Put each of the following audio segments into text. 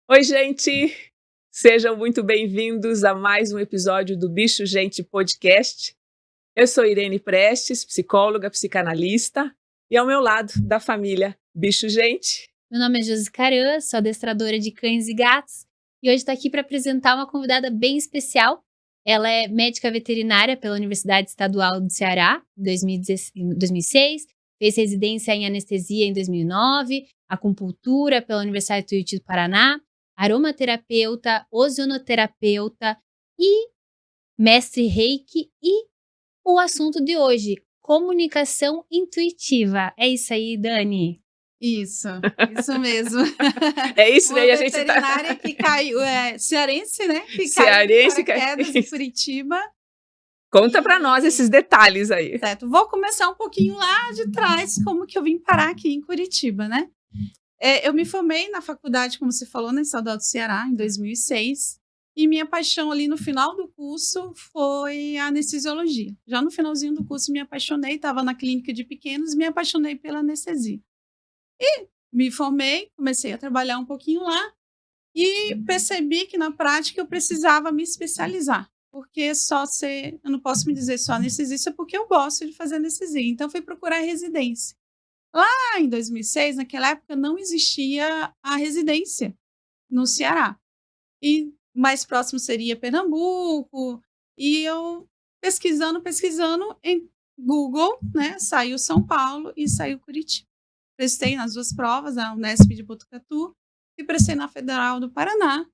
Oi, gente! Sejam muito bem-vindos a mais um episódio do Bicho Gente Podcast. Eu sou Irene Prestes, psicóloga, psicanalista, e ao meu lado, da família Bicho Gente. Meu nome é Josi Caran, sou adestradora de cães e gatos, e hoje estou aqui para apresentar uma convidada bem especial. Ela é médica veterinária pela Universidade Estadual do Ceará, em 2006, fez residência em anestesia em 2009, acupuntura pela Universidade de Tuiuti do Paraná, aromaterapeuta, ozonoterapeuta e mestre Reiki. E o assunto de hoje, comunicação intuitiva. É isso aí, Dani? Isso mesmo. É isso, né? Uma E a gente veterinária que caiu, cearense, né? Que Cearense, caiu de paraquedas em Curitiba. Conta para nós esses detalhes aí. Certo, vou começar um pouquinho lá de trás, como que eu vim parar aqui em Curitiba, né? Eu me formei na faculdade, como você falou, na Estadual do Ceará, em 2006. E minha paixão ali no final do curso foi a anestesiologia. Já no finalzinho do curso me apaixonei, estava na clínica de pequenos, me apaixonei pela anestesia. E me formei, comecei a trabalhar um pouquinho lá e percebi que na prática eu precisava me especializar, porque eu não posso me dizer só anestesista porque eu gosto de fazer anestesia. Então fui procurar residência. Lá em 2006, naquela época não existia a residência no Ceará. E mais próximo seria Pernambuco. E eu pesquisando em Google, né, saiu São Paulo e saiu Curitiba. Prestei nas duas provas, na Unesp de Botucatu e prestei na Federal do Paraná.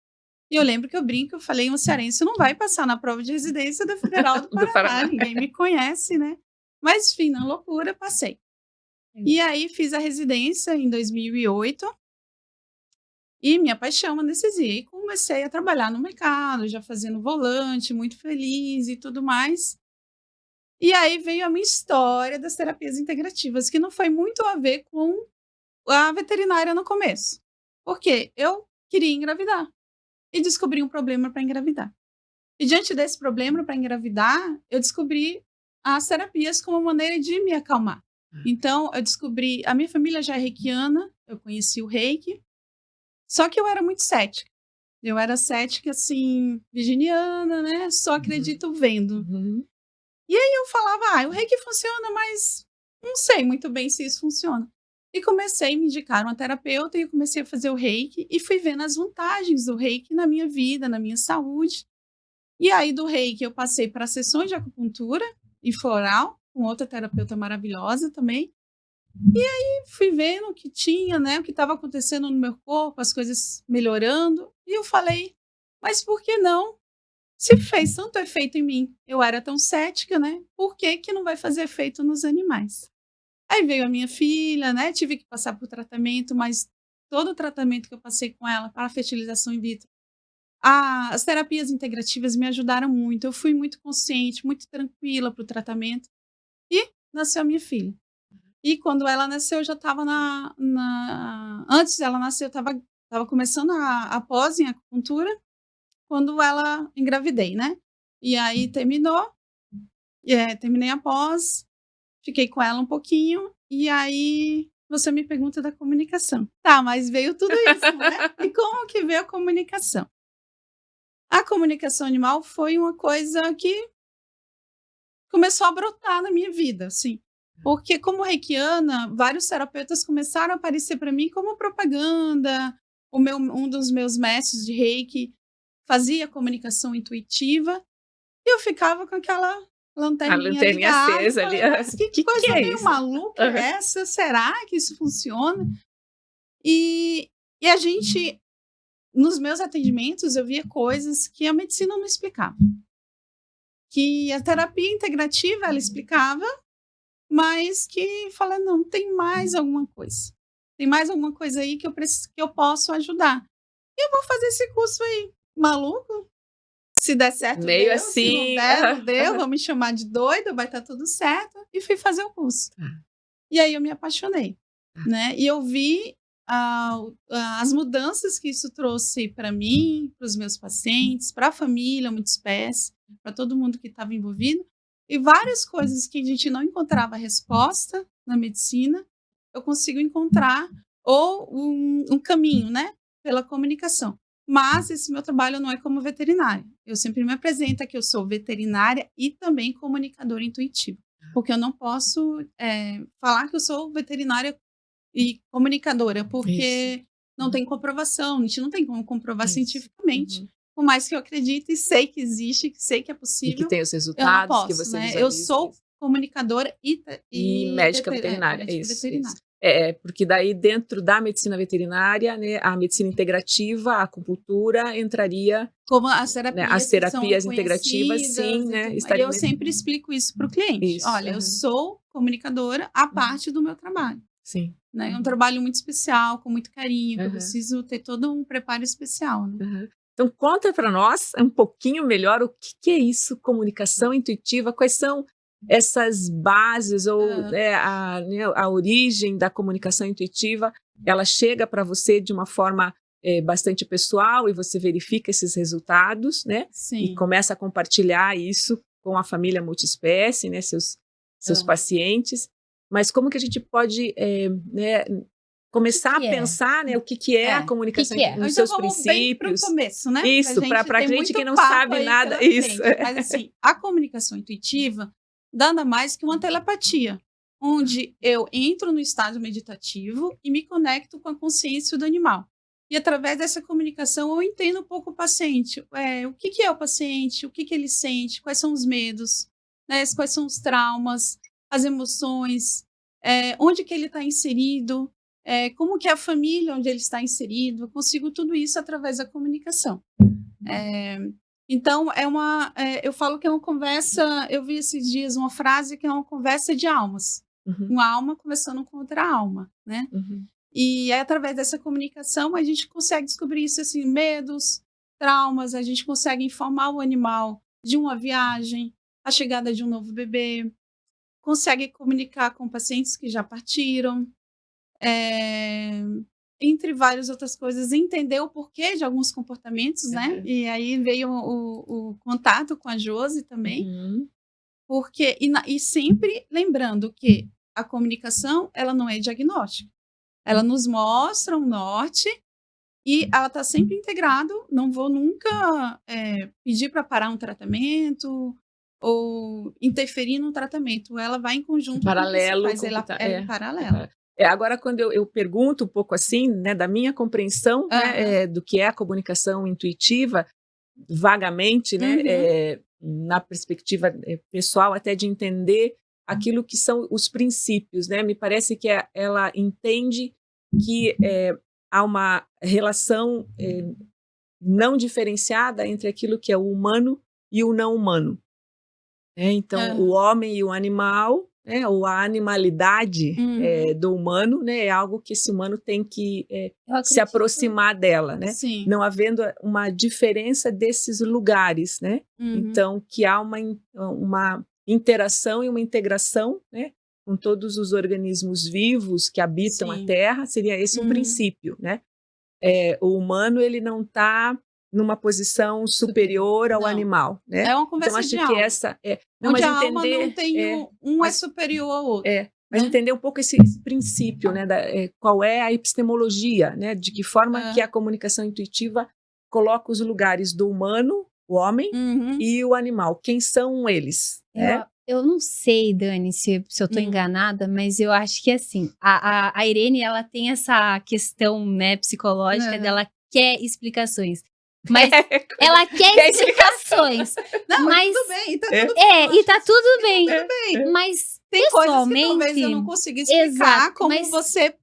E eu lembro que eu falei, um cearense não vai passar na prova de residência da Federal do Paraná, ninguém me conhece, né? Mas, enfim, na loucura, passei. E aí fiz a residência em 2008 e minha paixão anestesia. E comecei a trabalhar no mercado, já fazendo volante, muito feliz e tudo mais. E aí veio a minha história das terapias integrativas, que não foi muito a ver com a veterinária no começo. Porque eu queria engravidar e descobri um problema para engravidar. E diante desse problema para engravidar, eu descobri as terapias como maneira de me acalmar. Então, eu descobri, a minha família já é reikiana, eu conheci o reiki, só que eu era muito cética. Eu era cética, assim, virginiana, né? Só acredito vendo. Uhum. E aí eu falava, o reiki funciona, mas não sei muito bem se isso funciona. E comecei a me indicar uma terapeuta e comecei a fazer o reiki e fui vendo as vantagens do reiki na minha vida, na minha saúde. E aí do reiki eu passei para sessões de acupuntura e floral, com outra terapeuta maravilhosa também. E aí fui vendo o que tinha, né, o que estava acontecendo no meu corpo, as coisas melhorando. E eu falei, mas por que não? Se fez tanto efeito em mim, eu era tão cética, né? Por que que não vai fazer efeito nos animais? Aí veio a minha filha, né? Tive que passar por tratamento, mas todo o tratamento que eu passei com ela para a fertilização in vitro, as terapias integrativas me ajudaram muito. Eu fui muito consciente, muito tranquila para o tratamento. E nasceu a minha filha. E quando ela nasceu, eu já estava Antes dela nascer, eu estava começando a pós em acupuntura, quando ela engravidei, né? E aí terminei a pós, fiquei com ela um pouquinho, e aí você me pergunta da comunicação. Tá, mas veio tudo isso, né? E como que veio a comunicação? A comunicação animal foi uma coisa que começou a brotar na minha vida, assim. Porque como reikiana, vários terapeutas começaram a aparecer para mim como propaganda. Um dos meus mestres de reiki fazia comunicação intuitiva e eu ficava com aquela lanterninha ligada. Acesa ali. Falei, mas que coisa é meio isso? maluca é essa? Será que isso funciona? E a gente, nos meus atendimentos, eu via coisas que a medicina não explicava. Que a terapia integrativa, ela explicava, mas que fala, não, tem mais alguma coisa. Tem mais alguma coisa aí que eu posso ajudar. E eu vou fazer esse curso aí. Maluco? Se der certo, Meio deu. assim. Se não der, não deu. Vão me chamar de doida, vai estar tudo certo. E fui fazer o curso. E aí eu me apaixonei, né? E eu vi as mudanças que isso trouxe para mim, para os meus pacientes, para a família, muita espécie, para todo mundo que estava envolvido. E várias coisas que a gente não encontrava resposta na medicina, eu consigo encontrar, ou um caminho, né? Pela comunicação. mas esse meu trabalho não é como veterinária. Eu sempre me apresento que eu sou veterinária e também comunicadora intuitiva, porque eu não posso falar que eu sou veterinária e comunicadora, porque não tem comprovação, a gente não tem como comprovar cientificamente. Por mais que eu acredite e sei que existe, que sei que é possível. E que tem os resultados, eu não posso, que você né? Eu sou comunicadora e médica veterinária. Médica veterinária. Porque daí dentro da medicina veterinária, né, a medicina integrativa, a acupuntura entraria... Como as terapias, né, as terapias integrativas, sim, né? E eu sempre explico isso para o cliente. Isso, olha, eu sou comunicadora à parte do meu trabalho. Sim. Né? É um trabalho muito especial, com muito carinho, que eu preciso ter todo um preparo especial. Né? Então, conta para nós um pouquinho melhor o que é isso, comunicação intuitiva, quais são essas bases ou a origem da comunicação intuitiva. Ela chega para você de uma forma bastante pessoal e você verifica esses resultados, né? Sim. E começa a compartilhar isso com a família multiespécie, né? Seus pacientes. Mas como que a gente pode começar a pensar, né, o que é a comunicação nos seus princípios? Para o começo, né? Isso, para a gente que não sabe nada. Isso. Mas assim, a comunicação intuitiva nada mais que uma telepatia, onde eu entro no estado meditativo e me conecto com a consciência do animal. E através dessa comunicação eu entendo um pouco o paciente. O que é o paciente, o que ele sente, quais são os medos, né, quais são os traumas, as emoções, onde que ele está inserido, como que é a família onde ele está inserido. Eu consigo tudo isso através da comunicação. Então, eu falo que é uma conversa, eu vi esses dias uma frase que é uma conversa de almas. Uma alma conversando com outra alma, né? E aí, através dessa comunicação, a gente consegue descobrir isso, assim, medos, traumas, a gente consegue informar o animal de uma viagem, a chegada de um novo bebê, consegue comunicar com pacientes que já partiram, entre várias outras coisas, entender o porquê de alguns comportamentos, né? E aí veio o contato com a Josi também, porque, e sempre lembrando que a comunicação, ela não é diagnóstica. Ela nos mostra um norte e ela está sempre integrado. Não vou nunca pedir para parar um tratamento ou interferir no tratamento. Ela vai em conjunto. Paralelo. Paralelo. Agora, quando eu pergunto um pouco assim, né, da minha compreensão né, do que é a comunicação intuitiva, vagamente, né, na perspectiva pessoal, até de entender aquilo que são os princípios, né? Me parece que ela entende que há uma relação não diferenciada entre aquilo que é o humano e o não humano. Então, o homem e o animal, ou a animalidade do humano, né, é algo que esse humano tem que se aproximar dela, né? Não havendo uma diferença desses lugares, né? Então, que há uma interação e uma integração, né, com todos os organismos vivos que habitam a Terra, seria esse um princípio, né? O humano, ele não está numa posição superior ao animal, né? É uma conversa então, acho de que alma. essa onde a alma não tem um é superior ao outro. Mas entender um pouco esse princípio, né? Qual é a epistemologia, né? De que forma que a comunicação intuitiva coloca os lugares do humano, o homem, e o animal. Quem são eles? Eu não sei, Dani, se eu estou enganada, mas eu acho que assim, a Irene, ela tem essa questão, né, psicológica dela quer explicações. Mas ela quer explicações. Não, mas tudo bem, tá tudo bem. E tá tudo bem. Tudo bem. Mas tem pessoalmente, coisas que talvez eu não consiga explicar você.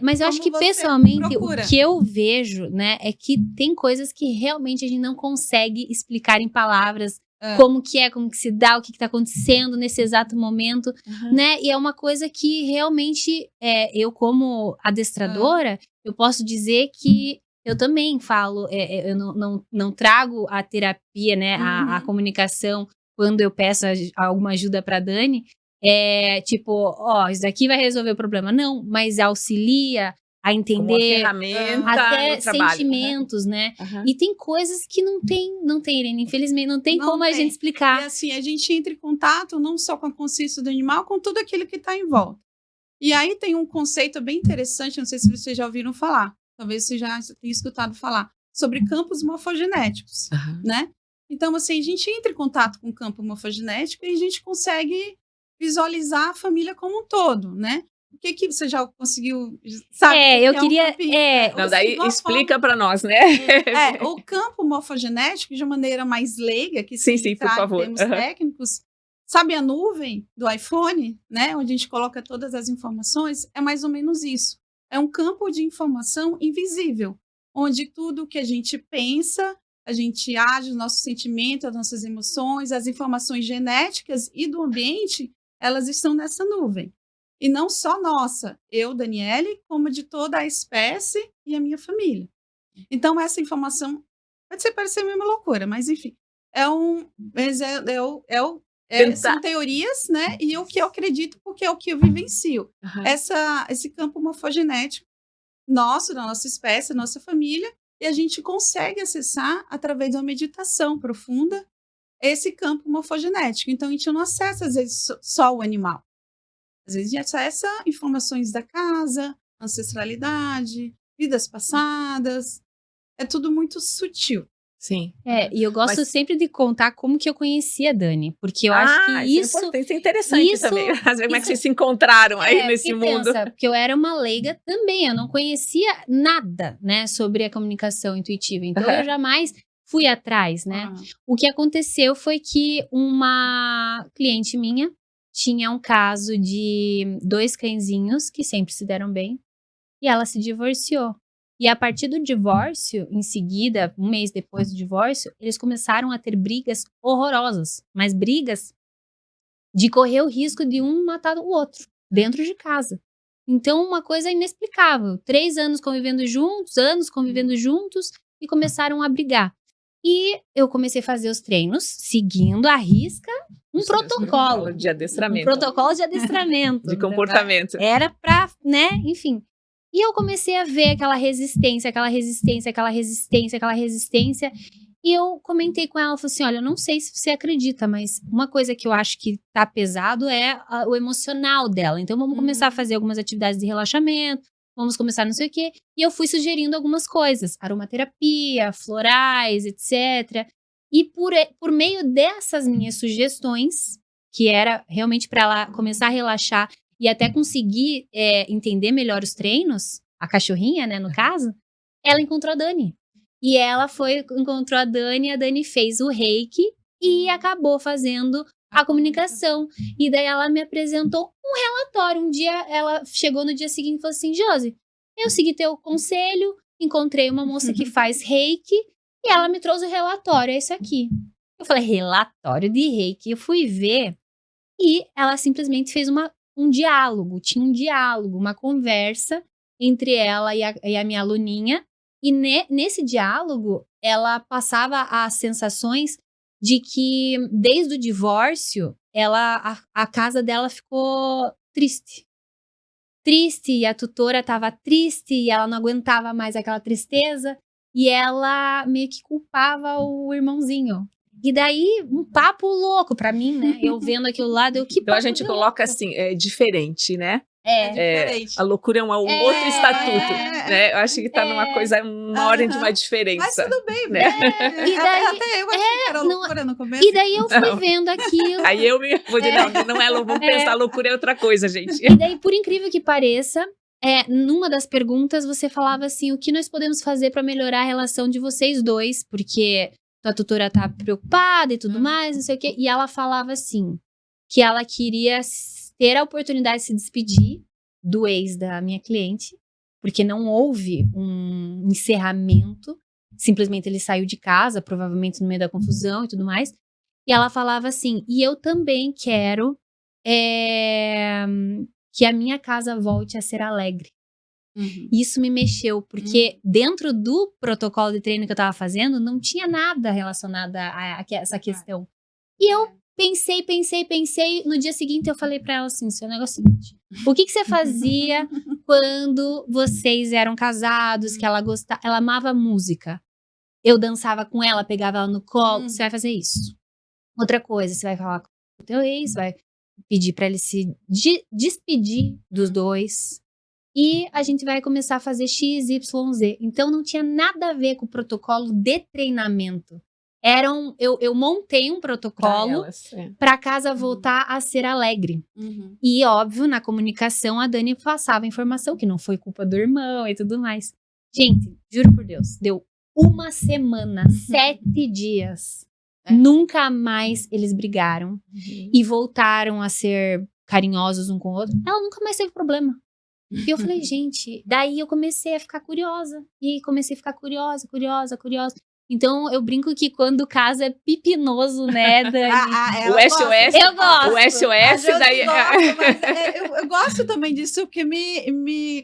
Mas eu acho que pessoalmente o que eu vejo, né, é que tem coisas que realmente a gente não consegue explicar em palavras. Como que se dá, o que tá acontecendo nesse exato momento, né? E é uma coisa que realmente, eu como adestradora, eu posso dizer que eu também falo, eu não trago a terapia, né, a comunicação, quando eu peço alguma ajuda pra Dani, tipo, isso daqui vai resolver o problema. Não, mas auxilia a entender até sentimentos, né? E tem coisas que não tem, Irene, infelizmente, não tem como a gente explicar. E assim, a gente entra em contato não só com a consciência do animal, com tudo aquilo que está em volta. E aí tem um conceito bem interessante, não sei se vocês já ouviram falar, talvez você já tenha escutado falar, sobre campos morfogenéticos, Aham. né? Então, assim, a gente entra em contato com o campo morfogenético e a gente consegue visualizar a família como um todo, né? O que que você já conseguiu, sabe? Eu que é um queria. campinho, né? Não, Ou daí seja, uma explica para nós, né? o campo morfogenético, de maneira mais leiga, que Sim, sem sim, por entrar em favor. termos Aham. técnicos, sabe a nuvem do iPhone, né? Onde a gente coloca todas as informações, é mais ou menos isso. É um campo de informação invisível, onde tudo que a gente pensa, a gente age, os nossos sentimentos, as nossas emoções, as informações genéticas e do ambiente, elas estão nessa nuvem. E não só nossa, eu, Daniele, como de toda a espécie e a minha família. Então, essa informação pode parecer meio uma loucura, mas enfim, mas são Tentar. teorias, né? E o que eu acredito, porque é o que eu vivencio. Aham. Esse campo morfogenético nosso, da nossa espécie, da nossa família, e a gente consegue acessar, através de uma meditação profunda, esse campo morfogenético. Então, a gente não acessa, às vezes, só o animal. Às vezes, a gente acessa informações da casa, ancestralidade, vidas passadas. É tudo muito sutil. Sim. E eu gosto Mas- sempre de contar como que eu conheci a Dani, porque eu acho que isso é importante, isso é interessante isso- também. Às vezes, como é que isso- vocês se encontraram aí nesse porque mundo? pensa, porque eu era uma leiga também, eu não conhecia nada, né, sobre a comunicação intuitiva, então Aham. eu jamais fui atrás, né. Ah, O que aconteceu foi que uma cliente minha tinha um caso de 2 cãezinhos que sempre se deram bem, e ela se divorciou. E a partir do divórcio, em seguida, um mês depois do divórcio, eles começaram a ter brigas horrorosas, mas brigas de correr o risco de um matar o outro, dentro de casa. Então, uma coisa inexplicável. 3 anos convivendo juntos, e começaram a brigar. E eu comecei a fazer os treinos, seguindo à risca um protocolo. De adestramento. Um protocolo de adestramento. De comportamento. Era pra, né, enfim. E eu comecei a ver aquela resistência, aquela resistência, aquela resistência, aquela resistência. E eu comentei com ela, falei assim, olha, eu não sei se você acredita, mas uma coisa que eu acho que tá pesado é o emocional dela. Então vamos começar a fazer algumas atividades de relaxamento, vamos começar não sei o quê. E eu fui sugerindo algumas coisas, aromaterapia, florais, etc. E por meio dessas minhas sugestões, que era realmente para ela começar a relaxar e até conseguir entender melhor os treinos, a cachorrinha, né, no caso, ela encontrou a Dani. E ela encontrou a Dani fez o reiki e acabou fazendo a comunicação. E daí ela me apresentou um relatório. Um dia, ela chegou no dia seguinte e falou assim, Josi, eu segui teu conselho, encontrei uma moça que faz reiki e ela me trouxe o relatório, é isso aqui. Eu falei, relatório de reiki? Eu fui ver e ela simplesmente fez um diálogo, tinha um diálogo, uma conversa entre ela e a minha aluninha. E nesse diálogo, ela passava as sensações de que, desde o divórcio, a casa dela ficou triste. Triste, e a tutora estava triste, e ela não aguentava mais aquela tristeza. E ela meio que culpava o irmãozinho. E daí, um papo louco pra mim, né? Eu vendo aquilo lá, deu que Então a papo gente de coloca louco. assim, é diferente, né? diferente. A loucura é um outro estatuto, né? Eu acho que tá numa coisa, uma ordem de uma Mas diferença. tudo bem, né? E daí- até eu achei que era loucura no começo. E daí eu fui Não. vendo aquilo. Aí eu vou dizer, não é loucura, vamos pensar, loucura é outra coisa, gente. E daí, por incrível que pareça, numa das perguntas você falava assim, o que nós podemos fazer pra melhorar a relação de vocês dois? Porque tua tutora tá preocupada e tudo mais, não sei o quê. E ela falava assim, que ela queria ter a oportunidade de se despedir do ex da minha cliente, porque não houve um encerramento. Simplesmente ele saiu de casa, provavelmente no meio da confusão e tudo mais. E ela falava assim, e eu também quero que a minha casa volte a ser alegre. Isso me mexeu, porque dentro do protocolo de treino que eu tava fazendo, não tinha nada relacionado a essa questão. E eu pensei, no dia seguinte eu falei pra ela assim, seu negócio é o seguinte, o que você fazia quando vocês eram casados, que ela amava música? Eu dançava com ela, pegava ela no colo, você vai fazer isso. Outra coisa, você vai falar com o teu ex, vai pedir pra ele se despedir dos dois. e a gente vai começar a fazer X, Y, Z. Então, não tinha nada a ver com o protocolo de treinamento. Eu montei um protocolo para a casa voltar a ser alegre. E, óbvio, na comunicação, a Dani passava a informação que não foi culpa do irmão e tudo mais. Gente, juro por Deus, deu uma semana, 7 dias. Nunca mais eles brigaram e voltaram a ser carinhosos um com o outro. Ela nunca mais teve problema. E eu falei, gente, daí eu comecei a ficar curiosa. E comecei a ficar curiosa. Então, eu brinco que quando o caso é pipinoso, né, Dani? O SOS. Eu gosto. O SOS, daí... Eu gosto também disso, porque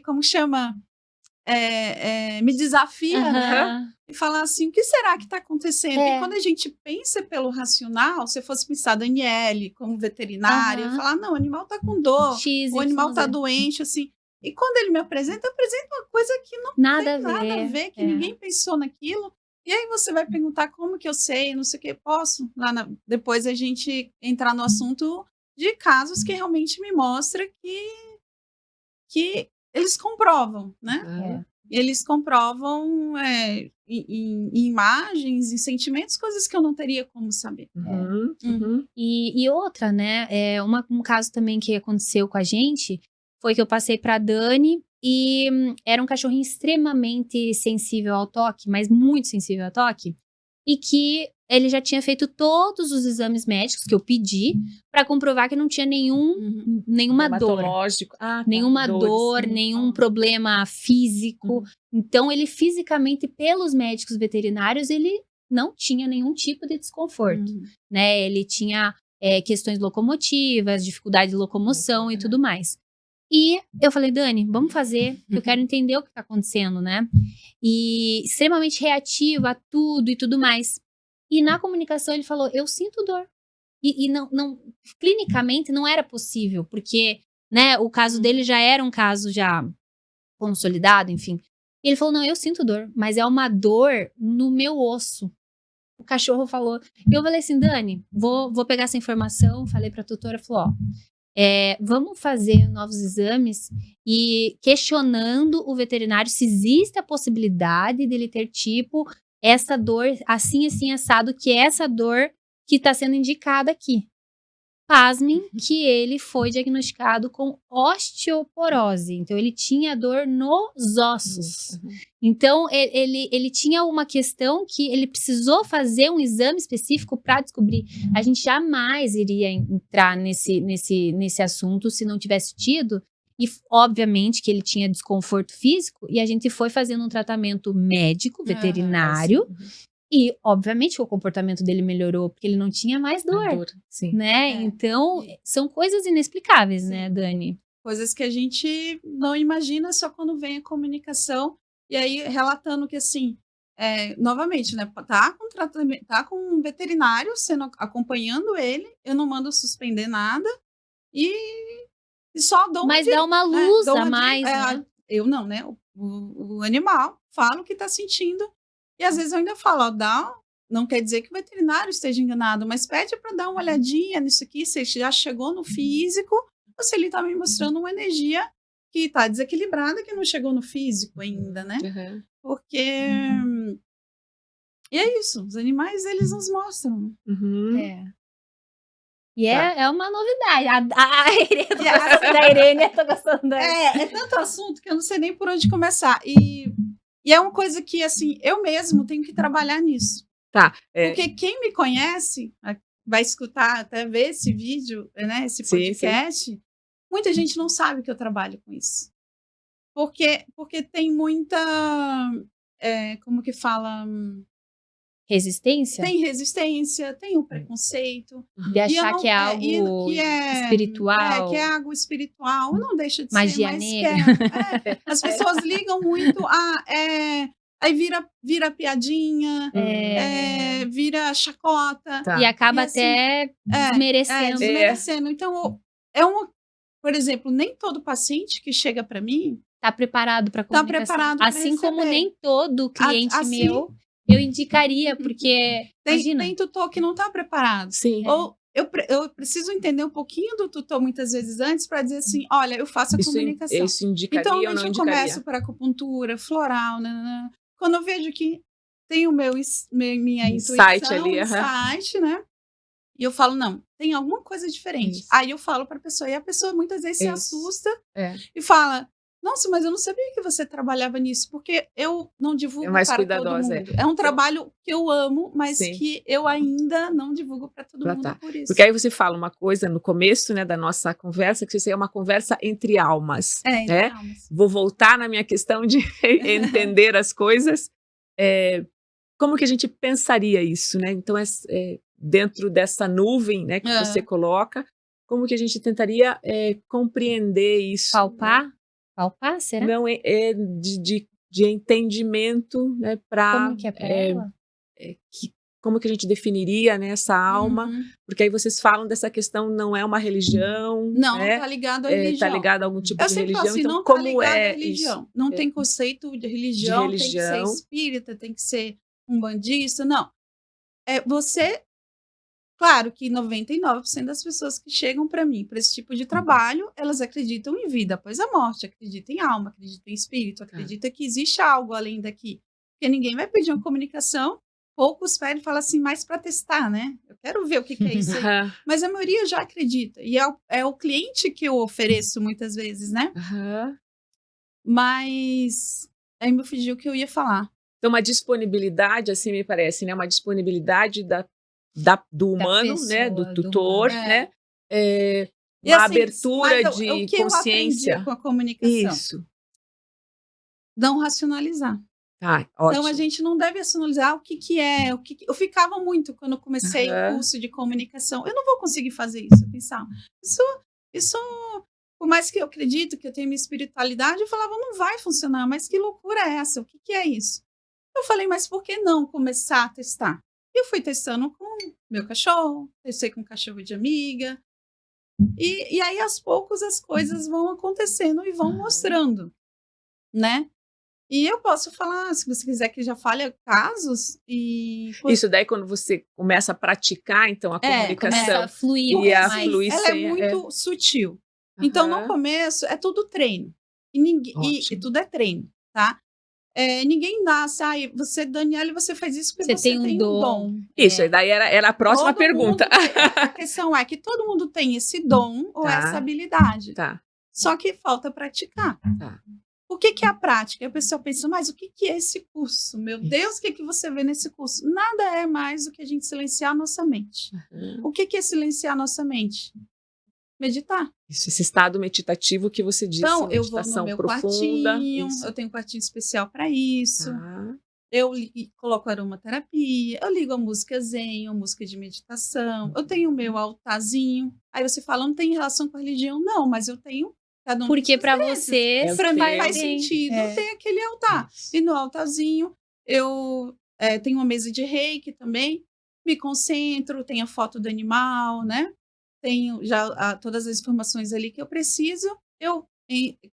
como chama? Me desafia, né? E falar assim, o que será que está acontecendo? E quando a gente pensa pelo racional, se fosse pensar Daniele como veterinária, falar, não, o animal está com dor, o animal está doente, assim. E quando ele me apresenta uma coisa que não tem nada a ver, que ninguém pensou naquilo. E aí você vai perguntar como que eu sei, não sei o que, posso? Depois a gente entrar no assunto de casos que realmente me mostra que eles comprovam, né? Eles comprovam em imagens, em sentimentos, coisas que eu não teria como saber. E outra, né? Um caso também que aconteceu com a gente foi que eu passei pra Dani e era um cachorrinho extremamente sensível ao toque, mas muito sensível ao toque, e que ele já tinha feito todos os exames médicos que eu pedi para comprovar que não tinha nenhuma dor. Nenhuma dor, nenhum problema físico. Então, ele fisicamente, pelos médicos veterinários, ele não tinha nenhum tipo de desconforto. Né? Ele tinha questões locomotivas, dificuldade de locomoção e tudo mais. E eu falei, Dani, vamos fazer, eu quero entender o que tá acontecendo, né? E extremamente reativa a tudo e tudo mais. E na comunicação ele falou, eu sinto dor. E não, clinicamente não era possível, porque, né, o caso dele já era um caso já consolidado, enfim. E ele falou, não, eu sinto dor, mas é uma dor no meu osso. O cachorro falou, eu falei assim, Dani, vou pegar essa informação, falei pra tutora, falou, vamos fazer novos exames e questionando o veterinário se existe a possibilidade dele ter, tipo, essa dor assim, assado, que é essa dor que está sendo indicada aqui. Pasmem que ele foi diagnosticado com osteoporose. Então, ele tinha dor nos ossos. Então, ele tinha uma questão que ele precisou fazer um exame específico para descobrir. A gente jamais iria entrar nesse assunto se não tivesse tido. E, obviamente, que ele tinha desconforto físico. E a gente foi fazendo um tratamento médico, veterinário. E, obviamente, o comportamento dele melhorou, porque ele não tinha mais dor, né? Então, são coisas inexplicáveis, né, Dani? Coisas que a gente não imagina só quando vem a comunicação. E aí, relatando que, assim, novamente, né, tá com tratamento, tá com um veterinário acompanhando ele, eu não mando suspender nada e só dou Mas dá uma luz a mais, né? Eu não, né? O animal fala o que tá sentindo. E às vezes eu ainda falo, não quer dizer que o veterinário esteja enganado, mas pede para dar uma olhadinha nisso aqui, se já chegou no físico, ou se ele está me mostrando uma energia que está desequilibrada, que não chegou no físico ainda, né? Porque... E é isso, os animais, eles nos mostram. E é uma novidade. A Irene, eu tô gostando da Irene, eu tô gostando da... É tanto assunto que eu não sei nem por onde começar. E é uma coisa que, assim, eu mesmo tenho que trabalhar nisso. Porque quem me conhece, vai escutar, até ver esse vídeo, né, esse podcast, muita gente não sabe que eu trabalho com isso. Porque tem muita, como que fala... Resistência? Tem resistência, tem o preconceito. De achar que é algo espiritual. Que é algo espiritual. Não deixa de magia ser, negra. As pessoas ligam muito aí vira piadinha, vira chacota. E acaba até desmerecendo. Desmerecendo. Então, por exemplo, nem todo paciente que chega para mim tá preparado para comunicação. Tá preparado pra assim receber. Como nem todo cliente meu eu indicaria, porque tem tutor que não tá preparado. Sim. Ou eu preciso entender um pouquinho do tutor muitas vezes antes para dizer assim, olha, eu faço a comunicação. Isso indicaria Então, ou não eu indicaria? começo por acupuntura, floral, nananã. Quando eu vejo que tem o minha Insight intuição, ali, insight, né? E eu falo, não, tem alguma coisa diferente. Isso. Aí eu falo para a pessoa, e a pessoa muitas vezes se Isso. assusta É. e fala, nossa, mas eu não sabia que você trabalhava nisso, porque eu não divulgo mais para todo cuidadosa, mundo. É um trabalho que eu amo, mas Sim. que eu ainda não divulgo para todo mundo Tá. por isso. Porque aí você fala uma coisa no começo, né, da nossa conversa, que isso é uma conversa entre almas. Entre almas. Vou voltar na minha questão de entender as coisas. Como que a gente pensaria isso, né? Então, dentro dessa nuvem, né, que você coloca, como que a gente tentaria compreender isso? Palpar? Né? Palpar, será? Não, de entendimento, né, para... Como que é para ela? Como que a gente definiria, né, essa alma? Porque aí vocês falam dessa questão, não é uma religião, não, né? Não tá ligado à religião. Tá ligado a algum tipo de religião. Assim, então, não como tá ligado é à religião. isso? Não tem conceito de religião, tem que ser religião. espírita, tem que ser umbandista, não. Você... Claro que 99% das pessoas que chegam para mim, para esse tipo de trabalho, elas acreditam em vida após a morte, acreditam em alma, acreditam em espírito, acreditam que existe algo além daqui. Porque ninguém vai pedir uma comunicação, poucos pedem e falam assim, mais para testar, né? Eu quero ver o que é isso aí. Mas a maioria já acredita. E é o cliente que eu ofereço muitas vezes, né? Mas aí me fugiu o que eu ia falar. Então, uma disponibilidade, assim me parece, né? Uma disponibilidade do humano, pessoa, né? Do tutor, né? E uma assim, abertura mas de o que consciência. Eu aprendi com a comunicação? Isso. Não racionalizar. Tá, ótimo. Então, a gente não deve racionalizar o que é. Eu ficava muito quando eu comecei o curso de comunicação. Eu não vou conseguir fazer isso. Eu pensava, isso, por mais que eu acredito que eu tenho minha espiritualidade, eu falava, não vai funcionar, mas que loucura é essa? O que é isso? Eu falei, mas por que não começar a testar? E eu fui testando com meu cachorro, testei com cachorro de amiga. E aí, aos poucos, as coisas vão acontecendo e vão mostrando, né? E eu posso falar, se você quiser que já fale casos. Isso daí, quando você começa a praticar, então, a comunicação. Começa a fluir. Ela é muito sutil. Então, no começo, é tudo treino. E tudo é treino, tá? Ninguém nasce, você, Daniela, você faz isso porque você tem um dom. Isso, daí era a próxima pergunta. A questão é que todo mundo tem esse dom ou essa habilidade. Tá. Só que falta praticar. Tá. O que é a prática? A pessoa pensa, mas o que é esse curso? Meu Deus, o que você vê nesse curso? Nada é mais do que a gente silenciar a nossa mente. O que é silenciar a nossa mente? Meditar. Isso, esse estado meditativo que você disse. Então, eu vou no meu profunda, quartinho, eu tenho um quartinho especial para isso. Eu coloco aromaterapia, eu ligo a música zen, a música de meditação. Eu tenho o meu altarzinho. Aí você fala, não tem relação com a religião? Não, mas eu tenho. Porque para você, para mim faz sentido ter aquele altar. E no altarzinho eu tenho uma mesa de reiki também, me concentro, tenho a foto do animal, né? Tenho já todas as informações ali que eu preciso. Eu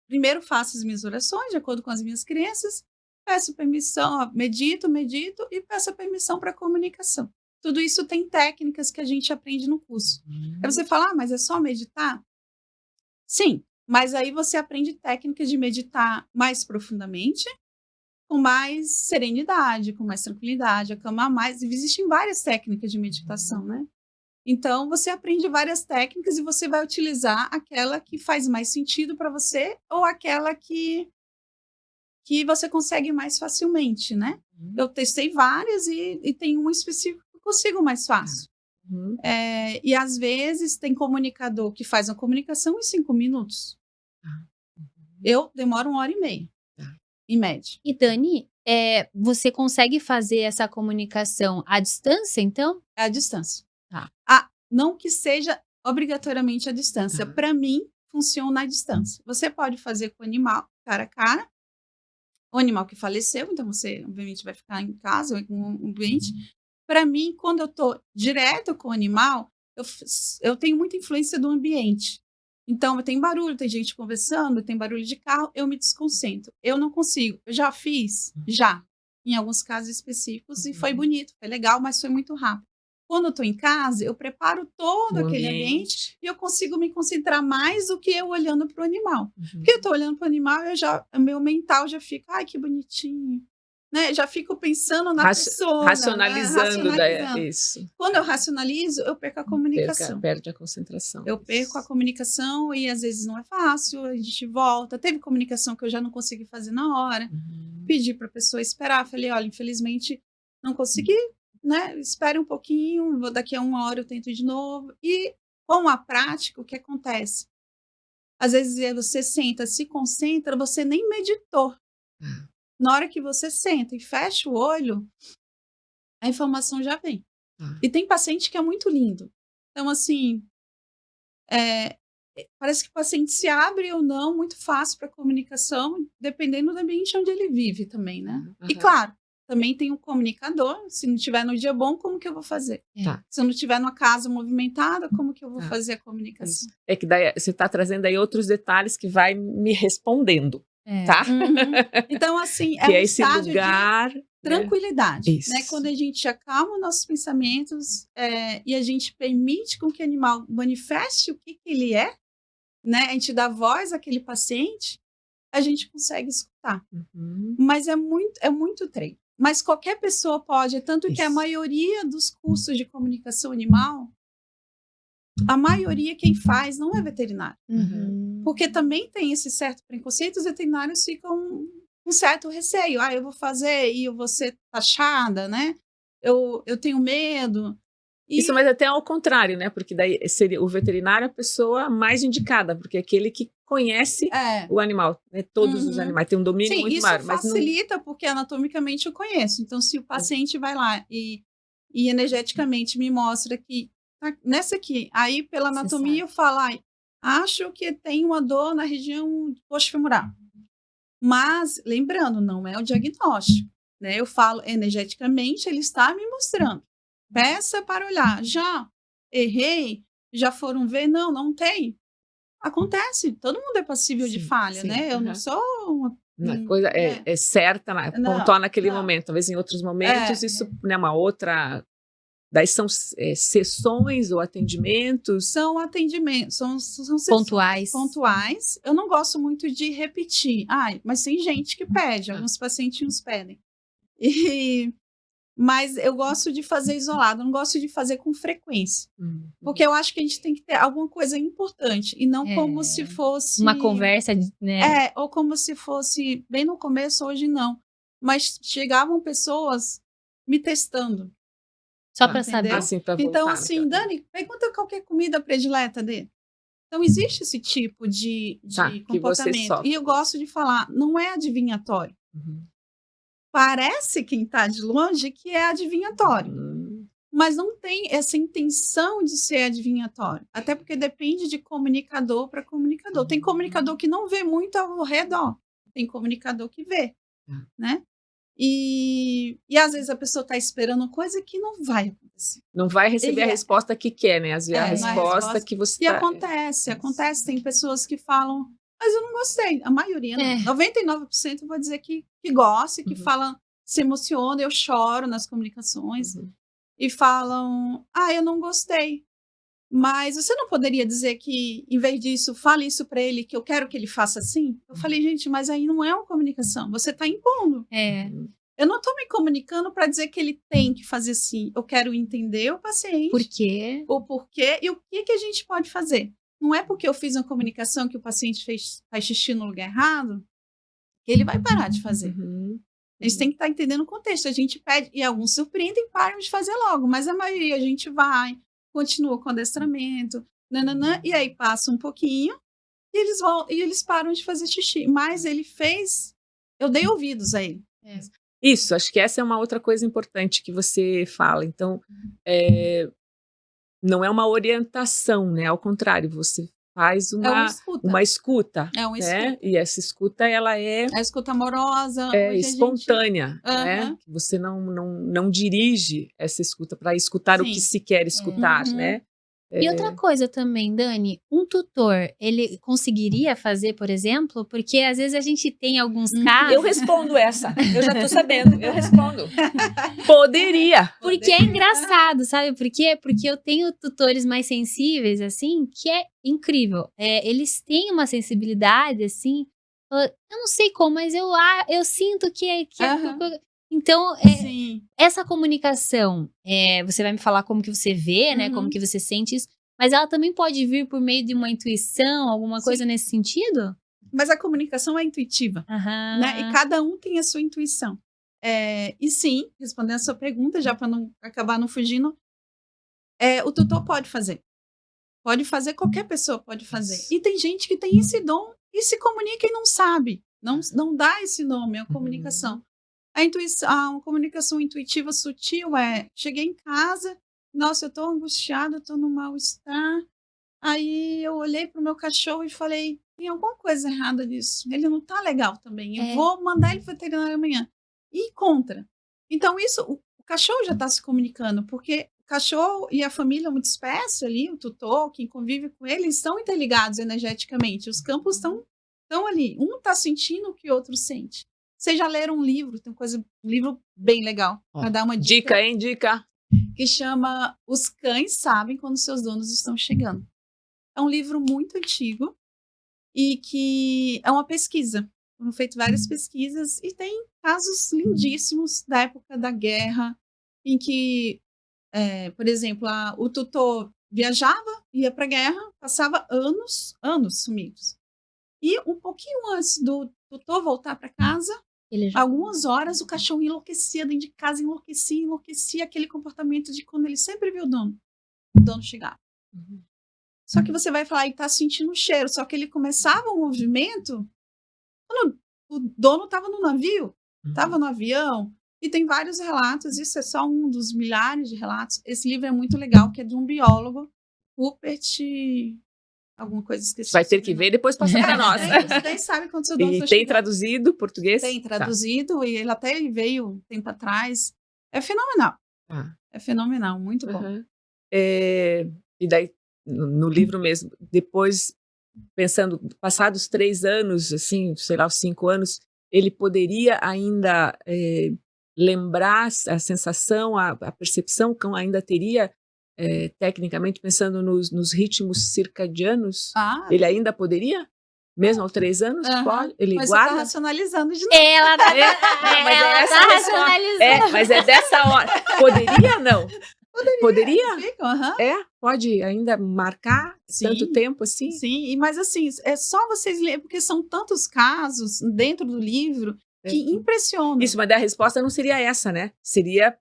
primeiro faço as minhas orações de acordo com as minhas crenças, peço permissão, medito e peço a permissão para comunicação. Tudo isso tem técnicas que a gente aprende no curso. Aí você fala, mas é só meditar? Sim. Mas aí você aprende técnicas de meditar mais profundamente, com mais serenidade, com mais tranquilidade, acalmar mais. E existem várias técnicas de meditação, né? Então, você aprende várias técnicas e você vai utilizar aquela que faz mais sentido para você ou aquela que você consegue mais facilmente, né? Eu testei várias e tem uma específica que eu consigo mais fácil. E às vezes tem comunicador que faz uma comunicação em 5 minutos. Eu demoro 1h30, em média. E Dani, você consegue fazer essa comunicação à distância, então? À distância. Não que seja obrigatoriamente à distância. Para mim, funciona à distância. Você pode fazer com o animal, cara a cara, o animal que faleceu, então você, obviamente, vai ficar em casa ou com um ambiente. Para mim, quando eu estou direto com o animal, eu tenho muita influência do ambiente. Então, tem barulho, tem gente conversando, tem barulho de carro, eu me desconcentro. Eu não consigo. Eu já fiz, em alguns casos específicos, e foi bonito, foi legal, mas foi muito rápido. Quando eu estou em casa, eu preparo todo O aquele ambiente ambiente. e eu consigo me concentrar mais do que eu olhando para o animal. Uhum. Porque eu estou olhando para o animal, o meu mental já fica, ai, que bonitinho. Né? Já fico pensando na pessoa, Racionalizando racionalizando. isso. Quando eu racionalizo, eu perco a comunicação. Perde a concentração. Eu perco a comunicação e às vezes não é fácil, a gente volta. Teve comunicação que eu já não consegui fazer na hora. Pedi para a pessoa esperar, falei, olha, infelizmente não consegui, né? Espere um pouquinho, daqui a 1 hora eu tento de novo. E com a prática, o que acontece? Às vezes você senta, se concentra, você nem meditou. Na hora que você senta e fecha o olho, a informação já vem. E tem paciente que é muito lindo. Então, assim, parece que o paciente se abre ou não muito fácil para comunicação, dependendo do ambiente onde ele vive também, né? E claro, também tem um comunicador. Se não tiver no dia bom, como que eu vou fazer? Tá. Se eu não tiver numa casa movimentada, como que eu vou fazer a comunicação? Isso. É que daí você está trazendo aí outros detalhes que vai me respondendo, tá? Uhum. Então, assim, Que um é esse estágio lugar, de tranquilidade, Isso. né? Quando a gente acalma nossos pensamentos e a gente permite com que o animal manifeste o que ele é, né? A gente dá voz àquele paciente, a gente consegue escutar. Mas é muito treino. Mas qualquer pessoa pode, tanto que a maioria dos cursos de comunicação animal, a maioria quem faz não é veterinário. Porque também tem esse certo preconceito, os veterinários ficam com um certo receio. Ah, eu vou fazer e eu vou ser taxada, né? Eu tenho medo. Isso, mas até ao contrário, né? Porque daí seria o veterinário a pessoa mais indicada, porque é aquele que conhece o animal, né? Todos os animais, tem um domínio muito maior. Sim, isso facilita, porque anatomicamente eu conheço. Então, se o paciente vai lá e energeticamente me mostra que nessa aqui, aí pela anatomia eu falo, acho que tem uma dor na região do coxo femoral. Mas, lembrando, não é o diagnóstico, né? Eu falo energeticamente, ele está me mostrando. Peça para olhar. Já errei? Já foram ver? Não tem. Acontece, todo mundo é passível de falha, né? Eu não sou uma coisa é certa, pontual naquele momento. Talvez em outros momentos isso é uma outra. Daí são sessões ou atendimentos? São atendimentos, são pontuais. Eu não gosto muito de repetir. Mas tem gente que pede, alguns pacientinhos pedem. Mas eu gosto de fazer isolado, não gosto de fazer com frequência. Porque eu acho que a gente tem que ter alguma coisa importante, e não como se fosse... Uma conversa, né? Ou como se fosse, bem no começo, hoje não. Mas chegavam pessoas me testando. Só para saber. Então, assim, Dani, pergunta qualquer comida predileta dele. Então, existe esse tipo de comportamento. E eu gosto de falar, não é adivinhatório. Parece quem está de longe que é adivinhatório. Mas não tem essa intenção de ser adivinhatório. Até porque depende de comunicador para comunicador. Tem comunicador que não vê muito ao redor. Tem comunicador que vê, né? E às vezes a pessoa está esperando coisa que não vai acontecer. Não vai receber a resposta que quer, né? Às vezes a resposta que você... E acontece. Tem pessoas que falam, mas eu não gostei. A maioria, não. 99% eu vou dizer que gosta, que falam, se emociona, eu choro nas comunicações. E falam, eu não gostei. Mas você não poderia dizer que, em vez disso, fale isso para ele, que eu quero que ele faça assim? Eu falei, gente, mas aí não é uma comunicação, você está impondo. Eu não estou me comunicando para dizer que ele tem que fazer assim. Eu quero entender o paciente. Por quê? O porquê e o que a gente pode fazer. Não é porque eu fiz uma comunicação que o paciente faz xixi no lugar errado que ele vai parar de fazer. A gente tem que estar entendendo o contexto. A gente pede, e alguns surpreendem e param de fazer logo, mas a maioria a gente vai, continua com o adestramento, e aí passa um pouquinho e eles param de fazer xixi. Mas ele fez, eu dei ouvidos a ele. Isso, acho que essa é uma outra coisa importante que você fala. Então, não é uma orientação, né? Ao contrário, você faz uma escuta. Né? E essa escuta, ela é... A escuta amorosa. Espontânea, né? Você não dirige essa escuta para escutar o que se quer escutar, né? E outra coisa também, Dani, um tutor, ele conseguiria fazer, por exemplo, porque às vezes a gente tem alguns casos... Eu respondo essa, eu já tô sabendo, eu respondo. Poderia. Porque é engraçado, sabe por quê? Porque eu tenho tutores mais sensíveis, assim, que é incrível. Eles têm uma sensibilidade, assim, eu não sei como, mas eu sinto que é... Então, Sim. essa comunicação, você vai me falar como que você vê, né? Como que você sente isso. Mas ela também pode vir por meio de uma intuição, alguma coisa nesse sentido? Mas a comunicação é intuitiva, né? E cada um tem a sua intuição. E sim, respondendo a sua pergunta, já para não acabar não fugindo, o tutor pode fazer. Pode fazer, qualquer pessoa pode fazer. E tem gente que tem esse dom e se comunica e não sabe. Não dá esse nome, a comunicação. A comunicação intuitiva sutil cheguei em casa, nossa, eu tô angustiada, eu tô no mal-estar. Aí eu olhei pro meu cachorro e falei, tem alguma coisa errada nisso. Ele não tá legal também. Eu vou mandar ele pro veterinário amanhã. E contra. Então o cachorro já tá se comunicando, porque o cachorro e a família multiespécie ali, o tutor, quem convive com ele, estão interligados energeticamente. Os campos estão ali. Um tá sentindo o que o outro sente. Vocês já leram um livro, tem um livro bem legal, para dar uma dica. Dica. Que chama Os Cães Sabem Quando Seus Donos Estão Chegando. É um livro muito antigo e que é uma pesquisa. Foram feitas várias pesquisas e tem casos lindíssimos da época da guerra, em que, por exemplo, o tutor viajava, ia para a guerra, passava anos sumidos. E um pouquinho antes do tutor voltar para casa, algumas horas, o cachorro enlouquecia dentro de casa, enlouquecia aquele comportamento de quando ele sempre viu o dono chegava. Só que você vai falar, ele tá sentindo o cheiro, só que ele começava o movimento quando o dono estava no navio, estava no avião, e tem vários relatos, isso é só um dos milhares de relatos. Esse livro é muito legal, que é de um biólogo, Rupert... alguma coisa esquecida. Vai ter que ver e depois passar para nós. Quem sabe quando seu dono E tem traduzido português? Tem traduzido, e ele até veio um tempo atrás. É fenomenal. É fenomenal, muito bom. E daí, no livro mesmo, depois, pensando, passados 3 anos, assim, sei lá, os 5 anos, ele poderia ainda lembrar a sensação, a percepção, o cão ainda teria, tecnicamente, pensando nos ritmos circadianos, ele ainda poderia? Mesmo aos 3 anos? Pode? Ele mas guarda? Você tá racionalizando de novo. Ela tá racionalizando. Mas é dessa hora. Poderia, não? Poderia? Fica, Pode ainda marcar tanto tempo assim? Sim, mas assim, é só vocês lerem, porque são tantos casos dentro do livro que impressionam. Isso, mas a resposta não seria essa, né? Seria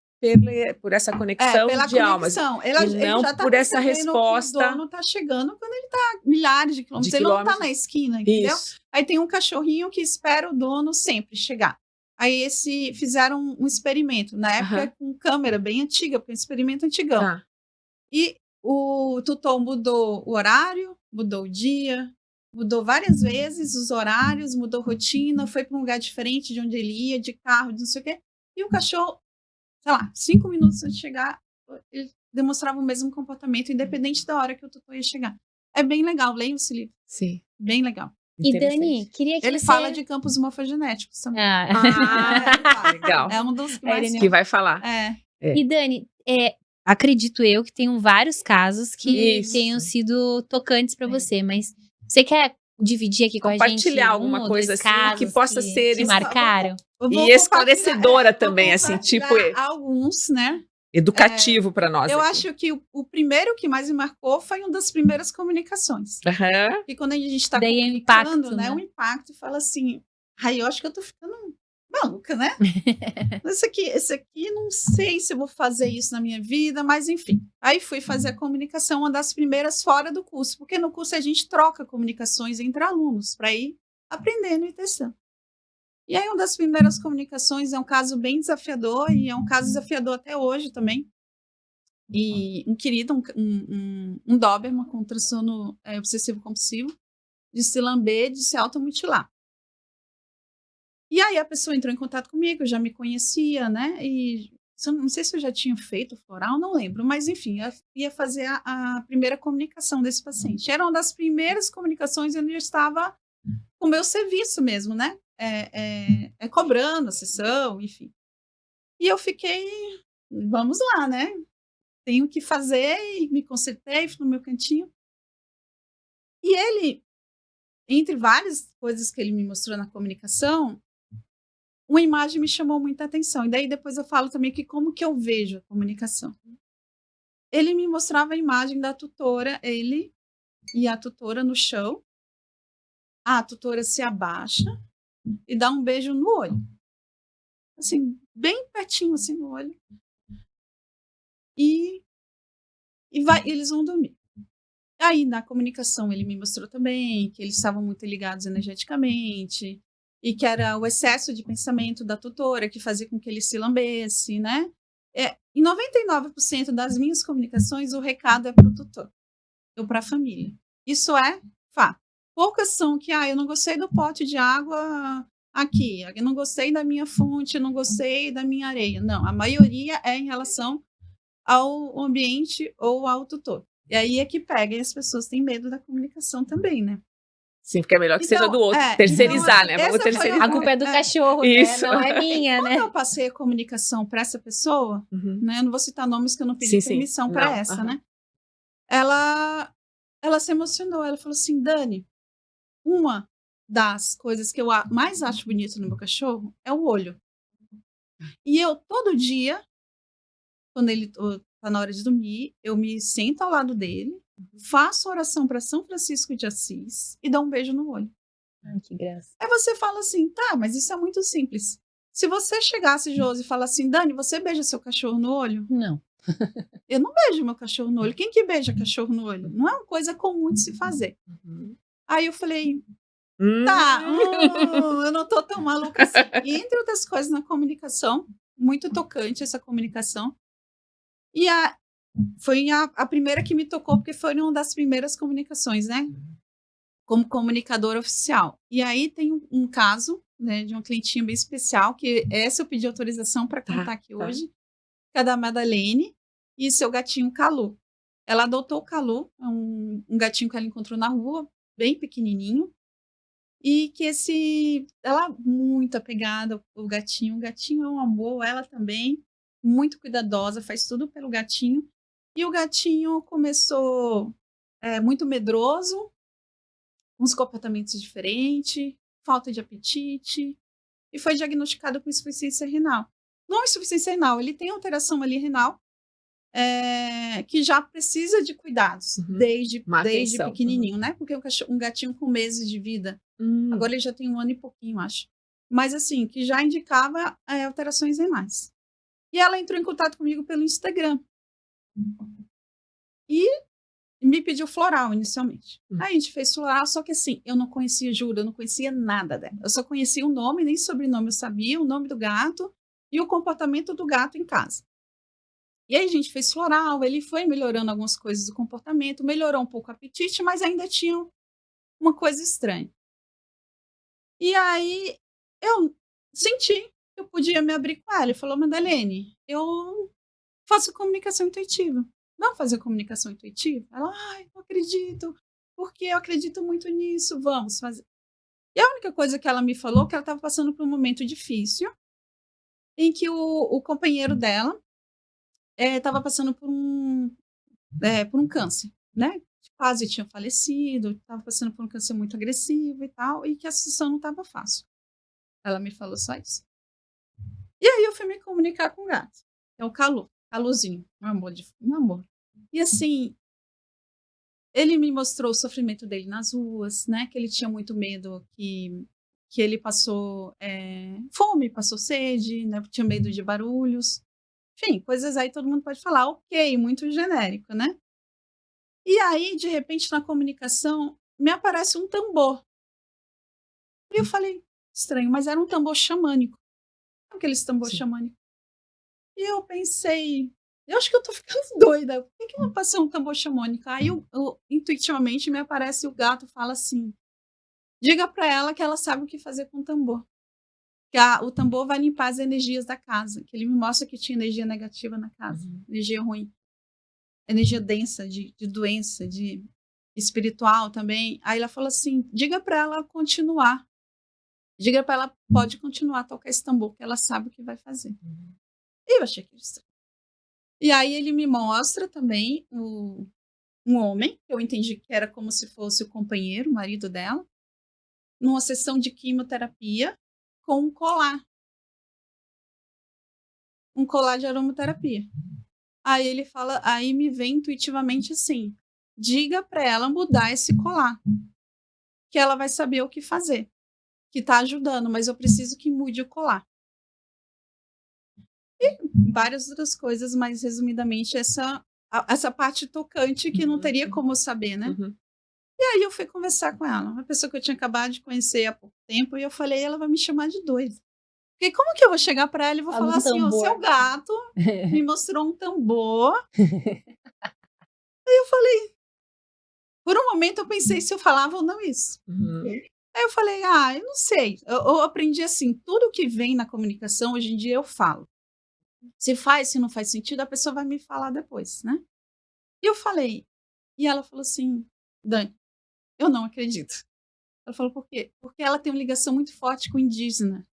por essa conexão de almas. Ele não já tá por essa resposta. O dono tá chegando quando ele tá milhares de quilômetros. Ele não tá na esquina, entendeu? Isso. Aí tem um cachorrinho que espera o dono sempre chegar. Aí fizeram um experimento, na época com câmera bem antiga, porque é um experimento antigão. E o tutor mudou o horário, mudou o dia, mudou várias vezes os horários, mudou a rotina, foi para um lugar diferente de onde ele ia, de carro, de não sei o quê. E o cachorro, sei lá, 5 minutos antes de chegar, ele demonstrava o mesmo comportamento, independente da hora que o tutor ia chegar. É bem legal, leia esse livro. Sim. Bem legal. E Dani, queria que ele fala de campos morfogenéticos também. Legal. É um dos que que vai falar. E Dani, acredito eu que tenham vários casos que tenham sido tocantes para você, mas você quer dividir aqui com a gente? Compartilhar alguma coisa assim que possa ser que marcaram? E esclarecedora também, assim, tipo alguns, né? Educativo para nós. Eu acho que o primeiro que mais me marcou foi uma das primeiras comunicações. E quando a gente está comunicando, né? O impacto fala assim, eu acho que eu tô ficando maluca, né? Esse aqui, não sei se eu vou fazer isso na minha vida, mas enfim. Aí fui fazer a comunicação, uma das primeiras fora do curso, porque no curso a gente troca comunicações entre alunos para ir aprendendo e testando. E aí, uma das primeiras comunicações é um caso bem desafiador, e é um caso desafiador até hoje também. E um querido, um Doberman com transtorno obsessivo-compulsivo, de se lamber, de se automutilar. E aí a pessoa entrou em contato comigo, já me conhecia, né? E Não sei se eu já tinha feito floral, não lembro, mas enfim, ia fazer a primeira comunicação desse paciente. Era uma das primeiras comunicações onde eu estava com o meu serviço mesmo, né? Cobrando a sessão, enfim. E eu fiquei, vamos lá, né? Tenho que fazer, e me consertei, fui no meu cantinho. E ele, entre várias coisas que ele me mostrou na comunicação, uma imagem me chamou muita atenção. E daí depois eu falo também que como que eu vejo a comunicação. Ele me mostrava a imagem da tutora, ele e a tutora no chão. A tutora se abaixa e dá um beijo no olho. Assim, bem pertinho assim no olho. E eles vão dormir. Aí, na comunicação, ele me mostrou também que eles estavam muito ligados energeticamente e que era o excesso de pensamento da tutora que fazia com que ele se lambesse, né? Em 99% das minhas comunicações, o recado é para o tutor ou para a família. Isso é fato. Poucas são que, eu não gostei do pote de água aqui, eu não gostei da minha fonte, eu não gostei da minha areia. Não, a maioria é em relação ao ambiente ou ao tutor. E aí é que pega, e as pessoas têm medo da comunicação também, né? Sim, porque é melhor que seja do outro. Terceirizar, né? Vamos terceirizar. A culpa é do cachorro, Isso. Né? Não é minha, Quando né? eu passei a comunicação para essa pessoa, né? Eu não vou citar nomes que eu não pedi permissão para essa, né? Ela se emocionou. Ela falou assim, Dani, uma das coisas que eu mais acho bonito no meu cachorro é o olho. E eu, todo dia, quando ele tá na hora de dormir, eu me sento ao lado dele, faço oração para São Francisco de Assis e dou um beijo no olho. Ai, que graça. Aí você fala assim, tá, mas isso é muito simples. Se você chegasse, Josi, e falar assim, Dani, você beija seu cachorro no olho? Não. Eu não beijo meu cachorro no olho. Quem que beija cachorro no olho? Não é uma coisa comum de se fazer. Aí eu falei, tá, eu não tô tão maluca assim. E entre outras coisas na comunicação, muito tocante essa comunicação. E foi a primeira que me tocou, porque foi uma das primeiras comunicações, né? Como comunicadora oficial. E aí tem um caso, né, de uma clientinha bem especial, que essa eu pedi autorização para contar aqui hoje, que é da Madalene e seu gatinho Calu. Ela adotou o Calu, um gatinho que ela encontrou na rua, bem pequenininho, e que ela muito apegada ao gatinho. O gatinho é um amor, ela também, muito cuidadosa, faz tudo pelo gatinho. E o gatinho começou muito medroso, uns comportamentos diferentes, falta de apetite, e foi diagnosticado com insuficiência renal. Não insuficiência renal, ele tem alteração ali renal, que já precisa de cuidados, desde pequenininho, né? Porque um gatinho com meses de vida, agora ele já tem 1 ano e pouquinho, acho. Mas assim, que já indicava alterações renais. E ela entrou em contato comigo pelo Instagram. E me pediu floral inicialmente. Aí a gente fez floral, só que assim, eu não conhecia, juro, eu não conhecia nada dela. Eu só conhecia o nome, nem sobrenome eu sabia, o nome do gato e o comportamento do gato em casa. E aí a gente fez floral, ele foi melhorando algumas coisas do comportamento, melhorou um pouco o apetite, mas ainda tinha uma coisa estranha. E aí eu senti que eu podia me abrir com ela. Ele falou, Madalene, eu faço comunicação intuitiva. Vamos fazer comunicação intuitiva? Ela, não acredito, porque eu acredito muito nisso, vamos fazer. E a única coisa que ela me falou que ela estava passando por um momento difícil, em que o companheiro dela estava passando por um câncer, né? Quase tinha falecido, estava passando por um câncer muito agressivo e tal, e que a situação não estava fácil. Ela me falou só isso. E aí eu fui me comunicar com o gato. É o Caluzinho, um amor. E assim, ele me mostrou o sofrimento dele nas ruas, né? Que ele tinha muito medo que ele passou fome, passou sede, né? Tinha medo de barulhos. Enfim, coisas aí todo mundo pode falar, ok, muito genérico, né? E aí, de repente, na comunicação, me aparece um tambor. E eu falei, estranho, mas era um tambor xamânico. Aqueles tambor xamânico. E eu pensei, eu acho que eu tô ficando doida. Por que não passou um tambor xamânico? Aí, intuitivamente, me aparece o gato fala assim, diga pra ela que ela sabe o que fazer com o tambor. que o tambor vai limpar as energias da casa, que ele me mostra que tinha energia negativa na casa, energia ruim, energia densa, de doença, de espiritual também. Aí ela falou assim, diga para ela continuar. Diga para ela, pode continuar a tocar esse tambor, que ela sabe o que vai fazer. E eu achei aquilo estranho. E aí ele me mostra também um homem, que eu entendi que era como se fosse o companheiro, o marido dela, numa sessão de quimioterapia com um colar de aromaterapia. Aí ele fala, aí me vem intuitivamente assim, diga para ela mudar esse colar, que ela vai saber o que fazer, que tá ajudando, mas eu preciso que mude o colar. E várias outras coisas, mas resumidamente essa parte tocante que não teria como eu saber, né? E aí eu fui conversar com ela, uma pessoa que eu tinha acabado de conhecer há pouco tempo, e eu falei, ela vai me chamar de doida. Porque como que eu vou chegar para ela e vou falar assim, o seu gato me mostrou um tambor. Aí eu falei, por um momento eu pensei se eu falava ou não isso. Aí eu falei, eu não sei. Eu aprendi assim, tudo que vem na comunicação, hoje em dia eu falo. Se não faz sentido, a pessoa vai me falar depois, né? E eu falei, e ela falou assim, Dani, eu não acredito. Ela falou, por quê? Porque ela tem uma ligação muito forte com o indígena.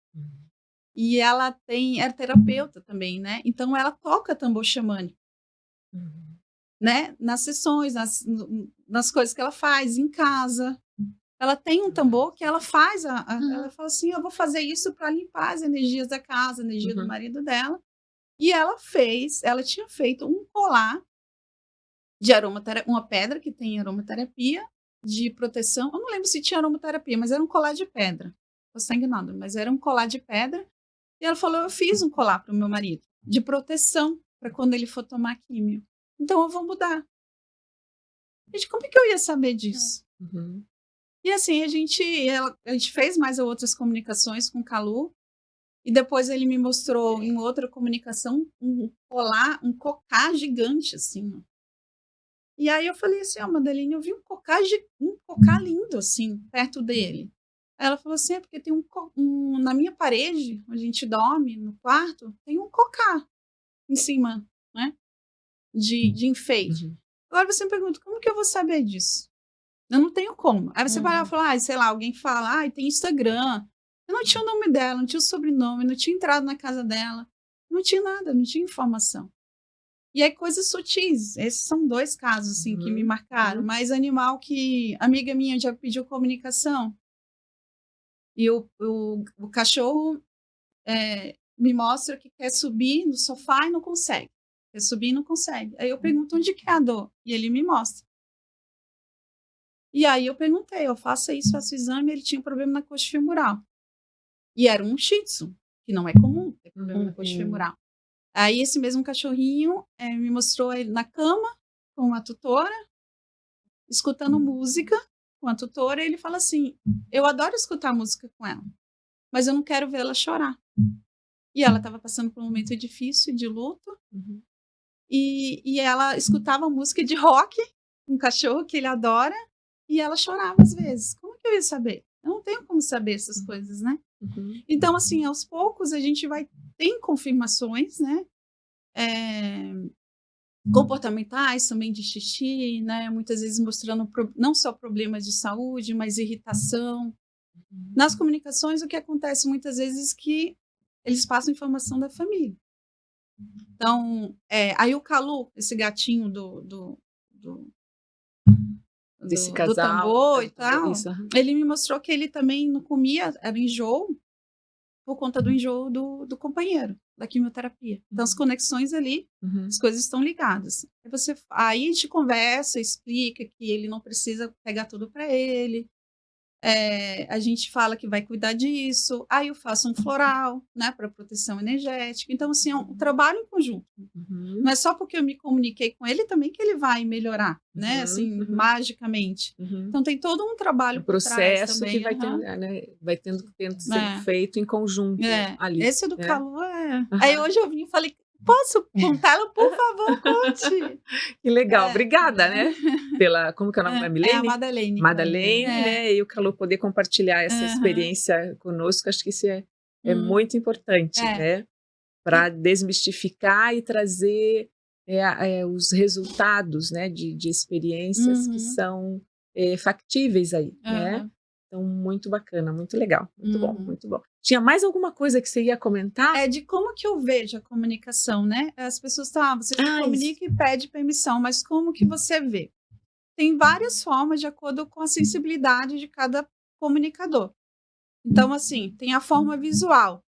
E ela é terapeuta também, né? Então ela toca tambor xamânico, né? Nas sessões, nas coisas que ela faz em casa. Ela tem um tambor que ela faz, ela fala assim, eu vou fazer isso para limpar as energias da casa, a energia do marido dela. E ela tinha feito um colar de aromaterapia, uma pedra que tem aromaterapia, de proteção. Eu não lembro se tinha aromaterapia, mas era um colar de pedra. Estou sem enganada, mas era um colar de pedra. E ela falou, eu fiz um colar para o meu marido, de proteção, para quando ele for tomar químio. Então eu vou mudar. Gente, como é que eu ia saber disso? E assim, a gente fez mais outras comunicações com o Calu, e depois ele me mostrou em outra comunicação um colar, um cocá gigante, assim. Ó. E aí eu falei assim, Madeline, eu vi um cocá lindo, assim, perto dele. Aí ela falou assim, porque tem na minha parede, onde a gente dorme, no quarto, tem um cocá em cima, né, de enfeite. Agora você me pergunta, como que eu vou saber disso? Eu não tenho como. Aí você vai lá e fala, sei lá, alguém fala, tem Instagram. Eu não tinha o nome dela, não tinha o sobrenome, não tinha entrado na casa dela, não tinha nada, não tinha informação. E aí coisas sutis, esses são 2 casos, assim, que me marcaram, mas animal que, amiga minha já pediu comunicação, e o cachorro me mostra que quer subir no sofá e não consegue. Quer subir e não consegue. Aí eu pergunto onde que é a dor, e ele me mostra. E aí eu perguntei, eu faço exame, ele tinha um problema na coxa femoral. E era um shih tzu, que não é comum ter problema na coxa femoral. Aí esse mesmo cachorrinho me mostrou ele na cama, com uma tutora, escutando música com a tutora, e ele fala assim, eu adoro escutar música com ela, mas eu não quero vê-la chorar. E ela estava passando por um momento difícil, de luto, e ela escutava música de rock, um cachorro que ele adora, e ela chorava às vezes. Como que eu ia saber? Eu não tenho como saber essas coisas, né? Então, assim, aos poucos a gente tem confirmações, né? Comportamentais também de xixi, né? Muitas vezes mostrando não só problemas de saúde, mas irritação. Nas comunicações, o que acontece muitas vezes é que eles passam informação da família. Então, aí o Calu, esse gatinho desse do casal, tambor e tal, isso. ele me mostrou que ele também não comia, era enjoo, por conta do enjoo do companheiro, da quimioterapia. Então, as conexões ali, as coisas estão ligadas. Aí a gente conversa, explica que ele não precisa pegar tudo para ele, a gente fala que vai cuidar disso, aí eu faço um floral, né, para proteção energética. Então, assim, é um trabalho em conjunto. Não é só porque eu me comuniquei com ele também que ele vai melhorar, né, assim, magicamente. Então, tem todo um trabalho por trás também. Que vai tendo sendo feito em conjunto ali. Esse do Calu Aí hoje eu vim e falei, posso contá-lo? Por favor, conte. Que legal, obrigada, né? Como que é o nome da Milene? É a Madalene. Madalene, né? E o Calu poder compartilhar essa experiência conosco, acho que isso é é muito importante, né? Para desmistificar e trazer os resultados, né, de experiências que são factíveis aí, né? Então, muito bacana, muito legal, muito bom, muito bom. Tinha mais alguma coisa que você ia comentar? É de como que eu vejo a comunicação, né? As pessoas falam, você comunica e pede permissão, mas como que você vê? Tem várias formas de acordo com a sensibilidade de cada comunicador. Então, assim, tem a forma visual,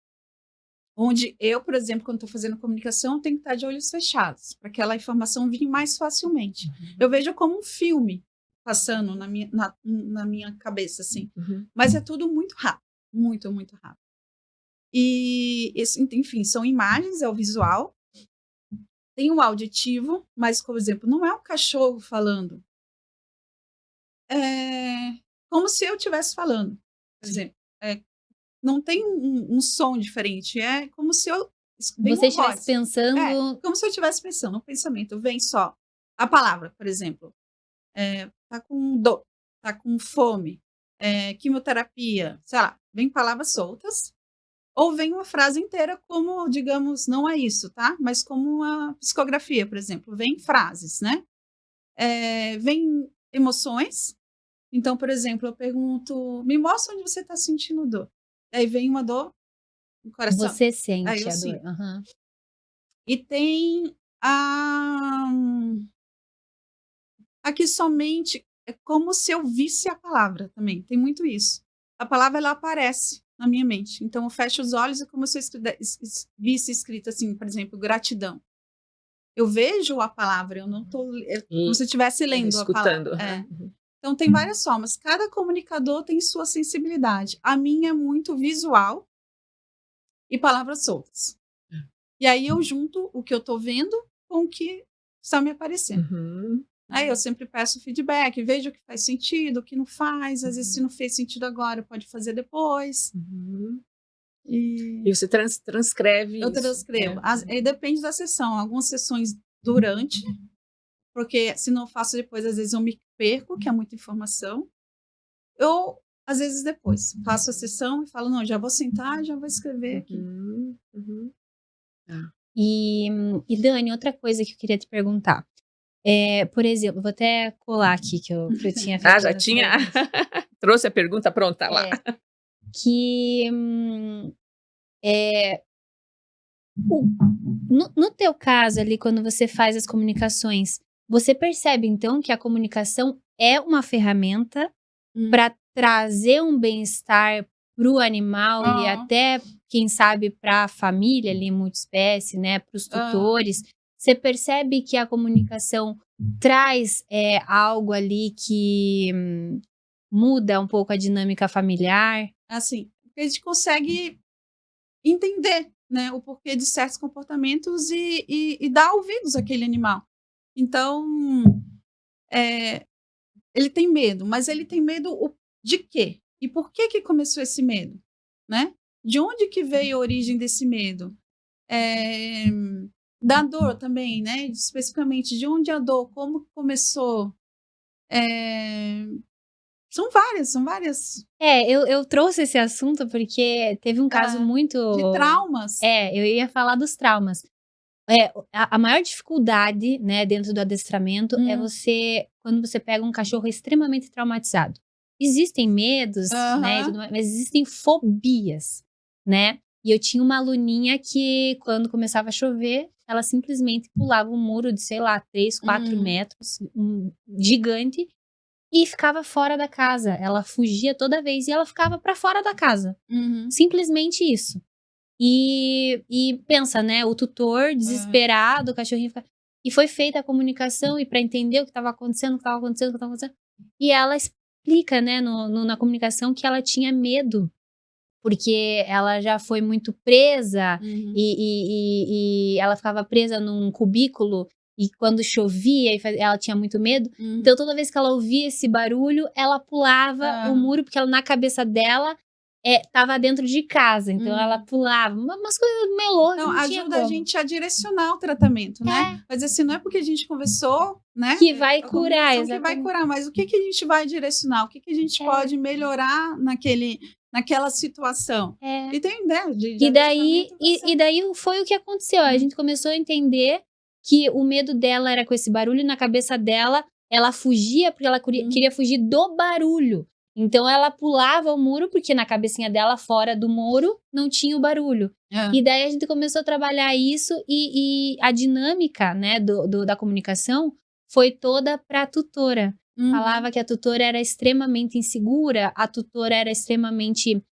onde eu, por exemplo, quando estou fazendo comunicação, tenho que estar de olhos fechados, para aquela informação vir mais facilmente. Eu vejo como um filme passando na minha cabeça, assim. Mas é tudo muito rápido, muito, muito rápido. E, enfim, são imagens, é o visual. Tem o auditivo, mas, por exemplo, não é um cachorro falando. É como se eu estivesse falando, por exemplo. Não tem um som diferente, é como se eu... Você estivesse pensando... como se eu estivesse pensando, um pensamento. Vem só a palavra, por exemplo. Tá com dor, tá com fome, quimioterapia, sei lá. Vem palavras soltas. Ou vem uma frase inteira como, digamos, não é isso, tá? Mas como uma psicografia, por exemplo. Vem frases, né? Vem emoções. Então, por exemplo, eu pergunto, me mostra onde você está sentindo dor. Aí vem uma dor no coração. Você sente aí eu a dor. sinto. E tem aqui somente, é como se eu visse a palavra também. Tem muito isso. A palavra, ela aparece na minha mente. Então, eu fecho os olhos e como se eu visse escrito assim, por exemplo, gratidão. Eu vejo a palavra, eu não estou... como se eu estivesse lendo escutando. A palavra. Então, tem várias formas. Cada comunicador tem sua sensibilidade. A minha é muito visual e palavras soltas. E aí, eu junto o que eu estou vendo com o que está me aparecendo. Aí, eu sempre peço feedback, vejo o que faz sentido, o que não faz. Às vezes, se não fez sentido agora, pode fazer depois. E você transcreve eu isso. transcrevo. Aí depende da sessão. Algumas sessões durante, porque se não faço depois, às vezes eu me perco, que é muita informação. Eu, às vezes, depois faço a sessão e falo, não, já vou sentar, já vou escrever aqui. E Dani, outra coisa que eu queria te perguntar. Por exemplo, vou até colar aqui que eu tinha feito. Já tinha? Trouxe a pergunta pronta lá. Que no teu caso ali, quando você faz as comunicações, você percebe então que a comunicação é uma ferramenta para trazer um bem-estar para o animal e até, quem sabe, para a família ali, multiespécie, né, para os tutores. Você percebe que a comunicação traz algo ali que muda um pouco a dinâmica familiar? Assim, a gente consegue entender, né, o porquê de certos comportamentos e dar ouvidos àquele animal. Então, ele tem medo, mas ele tem medo de quê? E por que começou esse medo? Né? De onde que veio a origem desse medo? Da dor também, né? Especificamente, de onde a dor, como começou? São várias. Eu trouxe esse assunto porque teve um caso muito... De traumas. Eu ia falar dos traumas. A maior dificuldade, né, dentro do adestramento é quando você pega um cachorro extremamente traumatizado. Existem medos, né, e tudo mais, mas existem fobias, né? E eu tinha uma aluninha que, quando começava a chover, ela simplesmente pulava um muro de, sei lá, 3, 4 metros, gigante, e ficava fora da casa. Ela fugia toda vez e ela ficava pra fora da casa. Simplesmente isso. E pensa, né? O tutor desesperado, o cachorrinho fica... E foi feita a comunicação e para entender o que estava acontecendo, E ela explica, né, na comunicação que ela tinha medo. Porque ela já foi muito presa e ela ficava presa num cubículo e quando chovia ela tinha muito medo. Então toda vez que ela ouvia esse barulho, ela pulava o muro, porque ela, na cabeça dela... tava dentro de casa, então ela pulava, umas coisas meio loucas. Então, ajuda a gente a direcionar o tratamento, né? Mas assim, não é porque a gente conversou, né? Que vai curar, exatamente. Que vai curar, mas o que a gente vai direcionar? O que a gente pode melhorar naquele naquela situação. É. E tem ideia de E daí, adestramento, e daí foi o que aconteceu. A gente começou a entender que o medo dela era com esse barulho na cabeça dela. Ela fugia porque ela queria fugir do barulho. Então ela pulava o muro porque na cabecinha dela, fora do muro, não tinha o barulho. E daí a gente começou a trabalhar isso e a dinâmica, né, da comunicação foi toda para a tutora. Falava que a tutora era extremamente insegura, a tutora era extremamente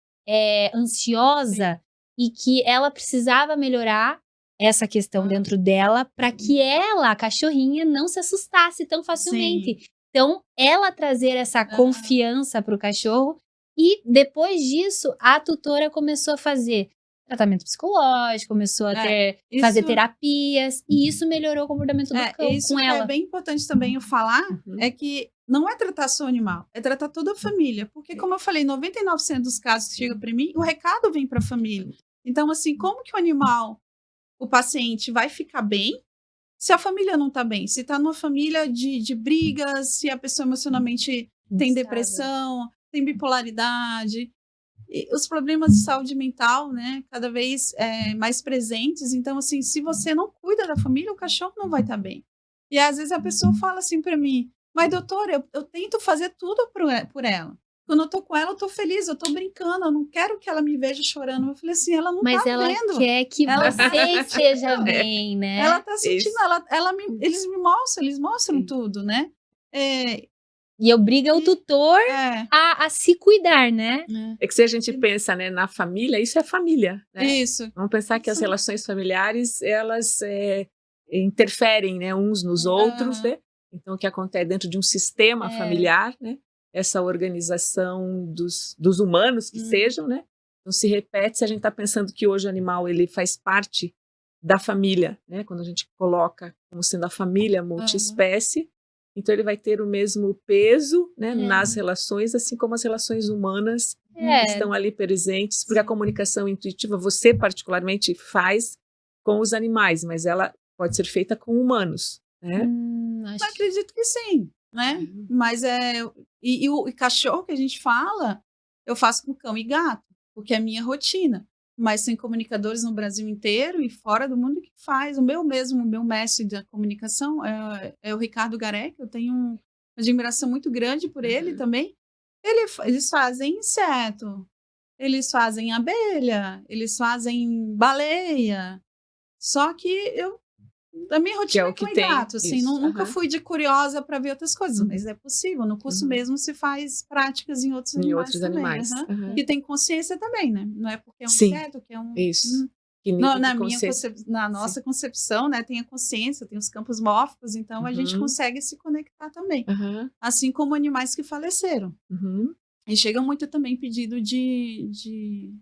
ansiosa e que ela precisava melhorar essa questão dentro dela para que ela, a cachorrinha, não se assustasse tão facilmente. Sim. Então, ela trazer essa confiança para o cachorro e depois disso, a tutora começou a fazer tratamento psicológico, começou a fazer terapias e isso melhorou o comportamento do cão isso com ela. É bem importante também eu falar, é que não é tratar só o animal, é tratar toda a família. Porque, como eu falei, 99% dos casos que chegam para mim, o recado vem para a família. Então, assim, como que o animal, o paciente vai ficar bem se a família não está bem? Se está numa família de brigas, se a pessoa emocionalmente tem depressão, tem bipolaridade, e os problemas de saúde mental, né, cada vez mais presentes. Então, assim, se você não cuida da família, o cachorro não vai estar bem. E às vezes a pessoa fala assim para mim, mas doutora, eu tento fazer tudo por ela. Quando eu tô com ela, eu tô feliz, eu tô brincando, eu não quero que ela me veja chorando. Eu falei assim, ela não tá vendo. Mas ela quer que você esteja bem, né? Ela tá sentindo, eles me mostram tudo, né? E obriga o tutor a se cuidar, né? É que se a gente pensa, né, na família, isso é família, né? Isso. Vamos pensar que as relações familiares, elas interferem, né, uns nos outros, né? Então, o que acontece dentro de um sistema familiar, né? Essa organização dos humanos que sejam, né? Então, se repete se a gente está pensando que hoje o animal ele faz parte da família, né? Quando a gente coloca como sendo a família multiespécie, então ele vai ter o mesmo peso, né, nas relações, assim como as relações humanas estão ali presentes, porque a comunicação intuitiva você particularmente faz com os animais, mas ela pode ser feita com humanos, né? Eu acredito que sim, né? Mas e o cachorro que a gente fala, eu faço com cão e gato, porque é a minha rotina. Mas tem comunicadores no Brasil inteiro e fora do mundo que faz. O meu mestre da comunicação é o Ricardo Garek. Eu tenho uma admiração muito grande por ele também. Eles fazem inseto, eles fazem abelha, eles fazem baleia. Só que a minha rotina é com gato, assim, nunca fui de curiosa para ver outras coisas, mas é possível. No curso mesmo se faz práticas em outros animais também. Que tem consciência também, né? Não é porque é um inseto que é um... Isso. Na nossa concepção, né, tem a consciência, tem os campos mórficos, então a gente consegue se conectar também. Assim como animais que faleceram. E chega muito também pedido de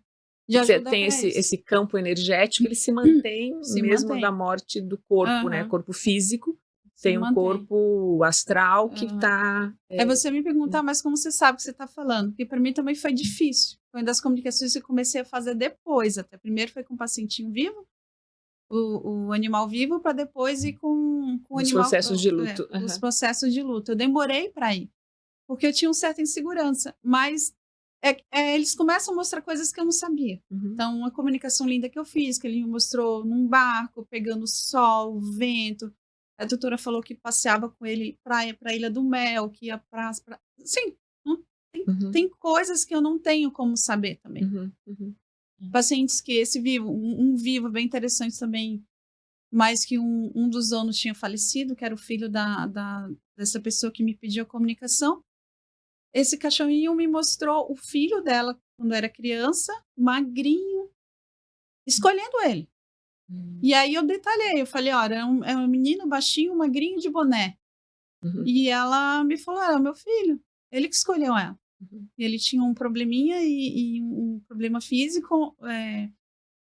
você tem esse campo energético, ele se mantém mesmo da morte do corpo, né? Corpo físico, tem um corpo astral que está... Aí você me perguntar, mas como você sabe o que você está falando? Porque para mim também foi difícil. Foi uma das comunicações que eu comecei a fazer depois. Até primeiro foi com o pacientinho vivo, o animal vivo, para depois ir com o os animal... processos de luto. Os processos de luto. Eu demorei para ir, porque eu tinha uma certa insegurança, mas... eles começam a mostrar coisas que eu não sabia. Então, uma comunicação linda que eu fiz, que ele me mostrou num barco, pegando sol, vento. A doutora falou que passeava com ele para a Ilha do Mel, que ia para... Sim, tem coisas que eu não tenho como saber também. Pacientes que esse vivo, um vivo bem interessante também, mas que um dos donos tinha falecido, que era o filho dessa pessoa que me pediu a comunicação. Esse cachorrinho me mostrou o filho dela, quando era criança, magrinho, escolhendo ele. E aí eu detalhei, eu falei, olha, é um menino baixinho, magrinho de boné. E ela me falou, é o meu filho, ele que escolheu ela. E ele tinha um probleminha e um problema físico,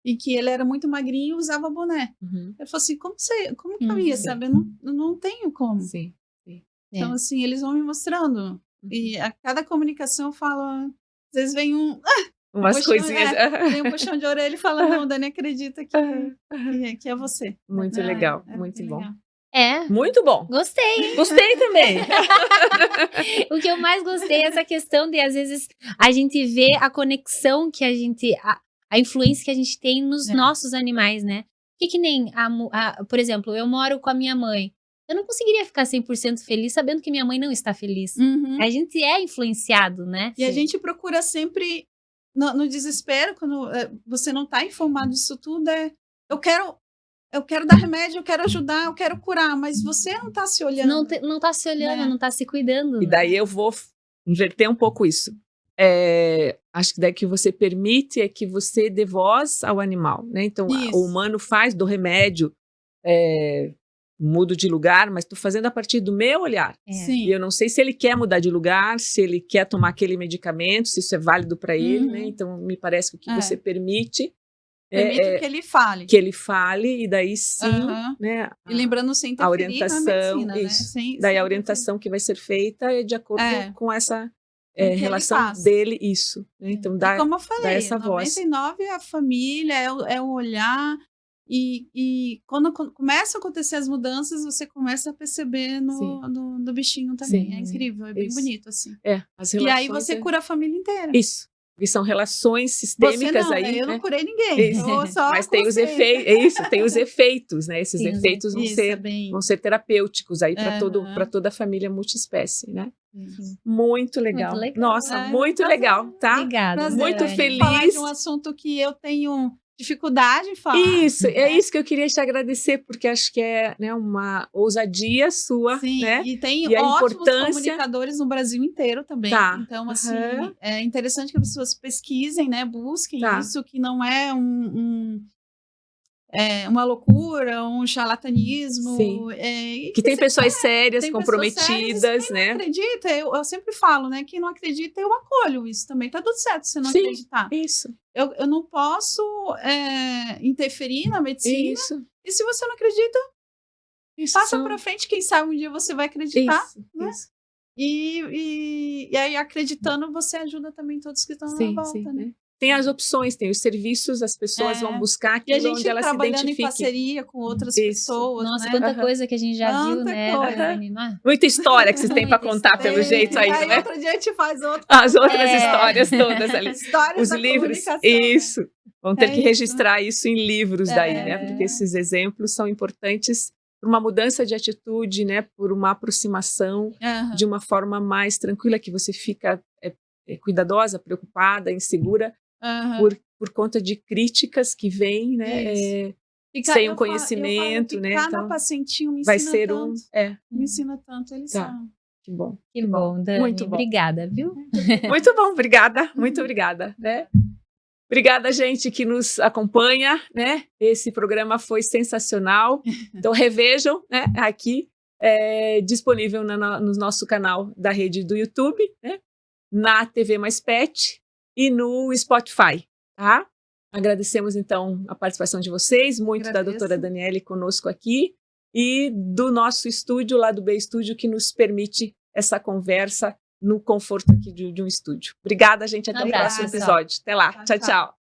e que ele era muito magrinho e usava boné. Eu falei assim, como que eu ia saber? Eu não tenho como. Sim. Então, assim, eles vão me mostrando. E a cada comunicação eu falo, às vezes vem umas coisinhas. Tem um puxão de orelha e fala, não, Dani, acredita que é você. Muito legal, muito bom. Legal. Muito bom. Gostei. Gostei também. O que eu mais gostei é essa questão de, às vezes, a gente vê a conexão que a gente... A influência que a gente tem nos nossos animais, né? Que nem, por exemplo, eu moro com a minha mãe. Eu não conseguiria ficar 100% feliz sabendo que minha mãe não está feliz. A gente é influenciado, né? E a gente procura sempre, no desespero, quando você não está informado disso tudo, eu quero dar remédio, eu quero ajudar, eu quero curar, mas você não está se olhando. Não está se olhando, não está se cuidando. E daí eu vou inverter um pouco isso. Acho que daí que você permite é que você dê voz ao animal, né? Então, o humano faz do remédio, mudo de lugar, mas estou fazendo a partir do meu olhar. Sim. E eu não sei se ele quer mudar de lugar, se ele quer tomar aquele medicamento, se isso é válido para ele, né? Então, me parece que o que você permite... Permite que ele fale. Que ele fale, e daí sim, né? E lembrando sem interferir a orientação, na medicina, isso. Né? Daí a orientação que vai ser feita é de acordo com essa relação dele, isso. Né? Então, dá, como eu falei, dá essa voz. 99 é a família, é o olhar, e quando começam a acontecer as mudanças, você começa a perceber no bichinho também. É incrível, é bem bonito, assim. As relações, e aí você cura a família inteira. Isso. E são relações sistêmicas você não, aí. Eu né? não curei ninguém. Mas tem os efeitos. Tem os efeitos, né? Esses efeitos vão ser terapêuticos aí para toda a família multiespécie, né? Muito legal. Muito legal. Nossa, muito legal, tá? Obrigada. Prazer, muito feliz. Falar de um assunto que eu tenho dificuldade em falar. Isso, é isso que eu queria te agradecer, porque acho que é, né, uma ousadia sua, Sim, né? E tem e ótimos comunicadores no Brasil inteiro também. Tá. Então, assim, é interessante que as pessoas pesquisem, né? Busquem isso, que não é uma loucura, um charlatanismo. Que tem pessoas sérias, comprometidas, né? Quem não acredita, eu sempre falo, né? Quem não acredita, eu acolho isso também. Tá tudo certo se você não acreditar. Isso. Eu não posso interferir na medicina. Isso. E se você não acredita, passa pra frente. Quem sabe um dia você vai acreditar. Né? E aí, acreditando, você ajuda também todos que estão na volta, né? Tem as opções, tem os serviços, as pessoas vão buscar aquilo onde elas se identifiquem. E a gente trabalhando em parceria com outras pessoas. Nossa, né? quanta coisa que a gente já viu, né? Muita história que vocês têm para contar, pelo jeito aí, né? Outro dia a gente faz as outras histórias todas ali. Histórias os livros, isso. Vão ter que registrar isso em livros daí, né? Porque esses exemplos são importantes por uma mudança de atitude, né? Por uma aproximação de uma forma mais tranquila, que você fica cuidadosa, preocupada, insegura, por conta de críticas que vêm, né? Sem um conhecimento, né? Cada pacientinho me ensina vai ser tanto. Me ensina tanto, eles são. Que bom. Que bom, Dani. Muito bom. Obrigada, viu? Muito bom, obrigada. Muito obrigada, né? Obrigada, gente, que nos acompanha, né? Esse programa foi sensacional. Então, revejam, né? Aqui, disponível no nosso canal da rede do YouTube, né? Na TV Mais Pet e no Spotify, tá? Agradecemos, então, a participação de vocês, muito da doutora Daniele conosco aqui e do nosso estúdio, lá do B Estúdio, que nos permite essa conversa no conforto aqui de um estúdio. Obrigada, gente. Até o próximo episódio. Até lá. Tchau, tchau.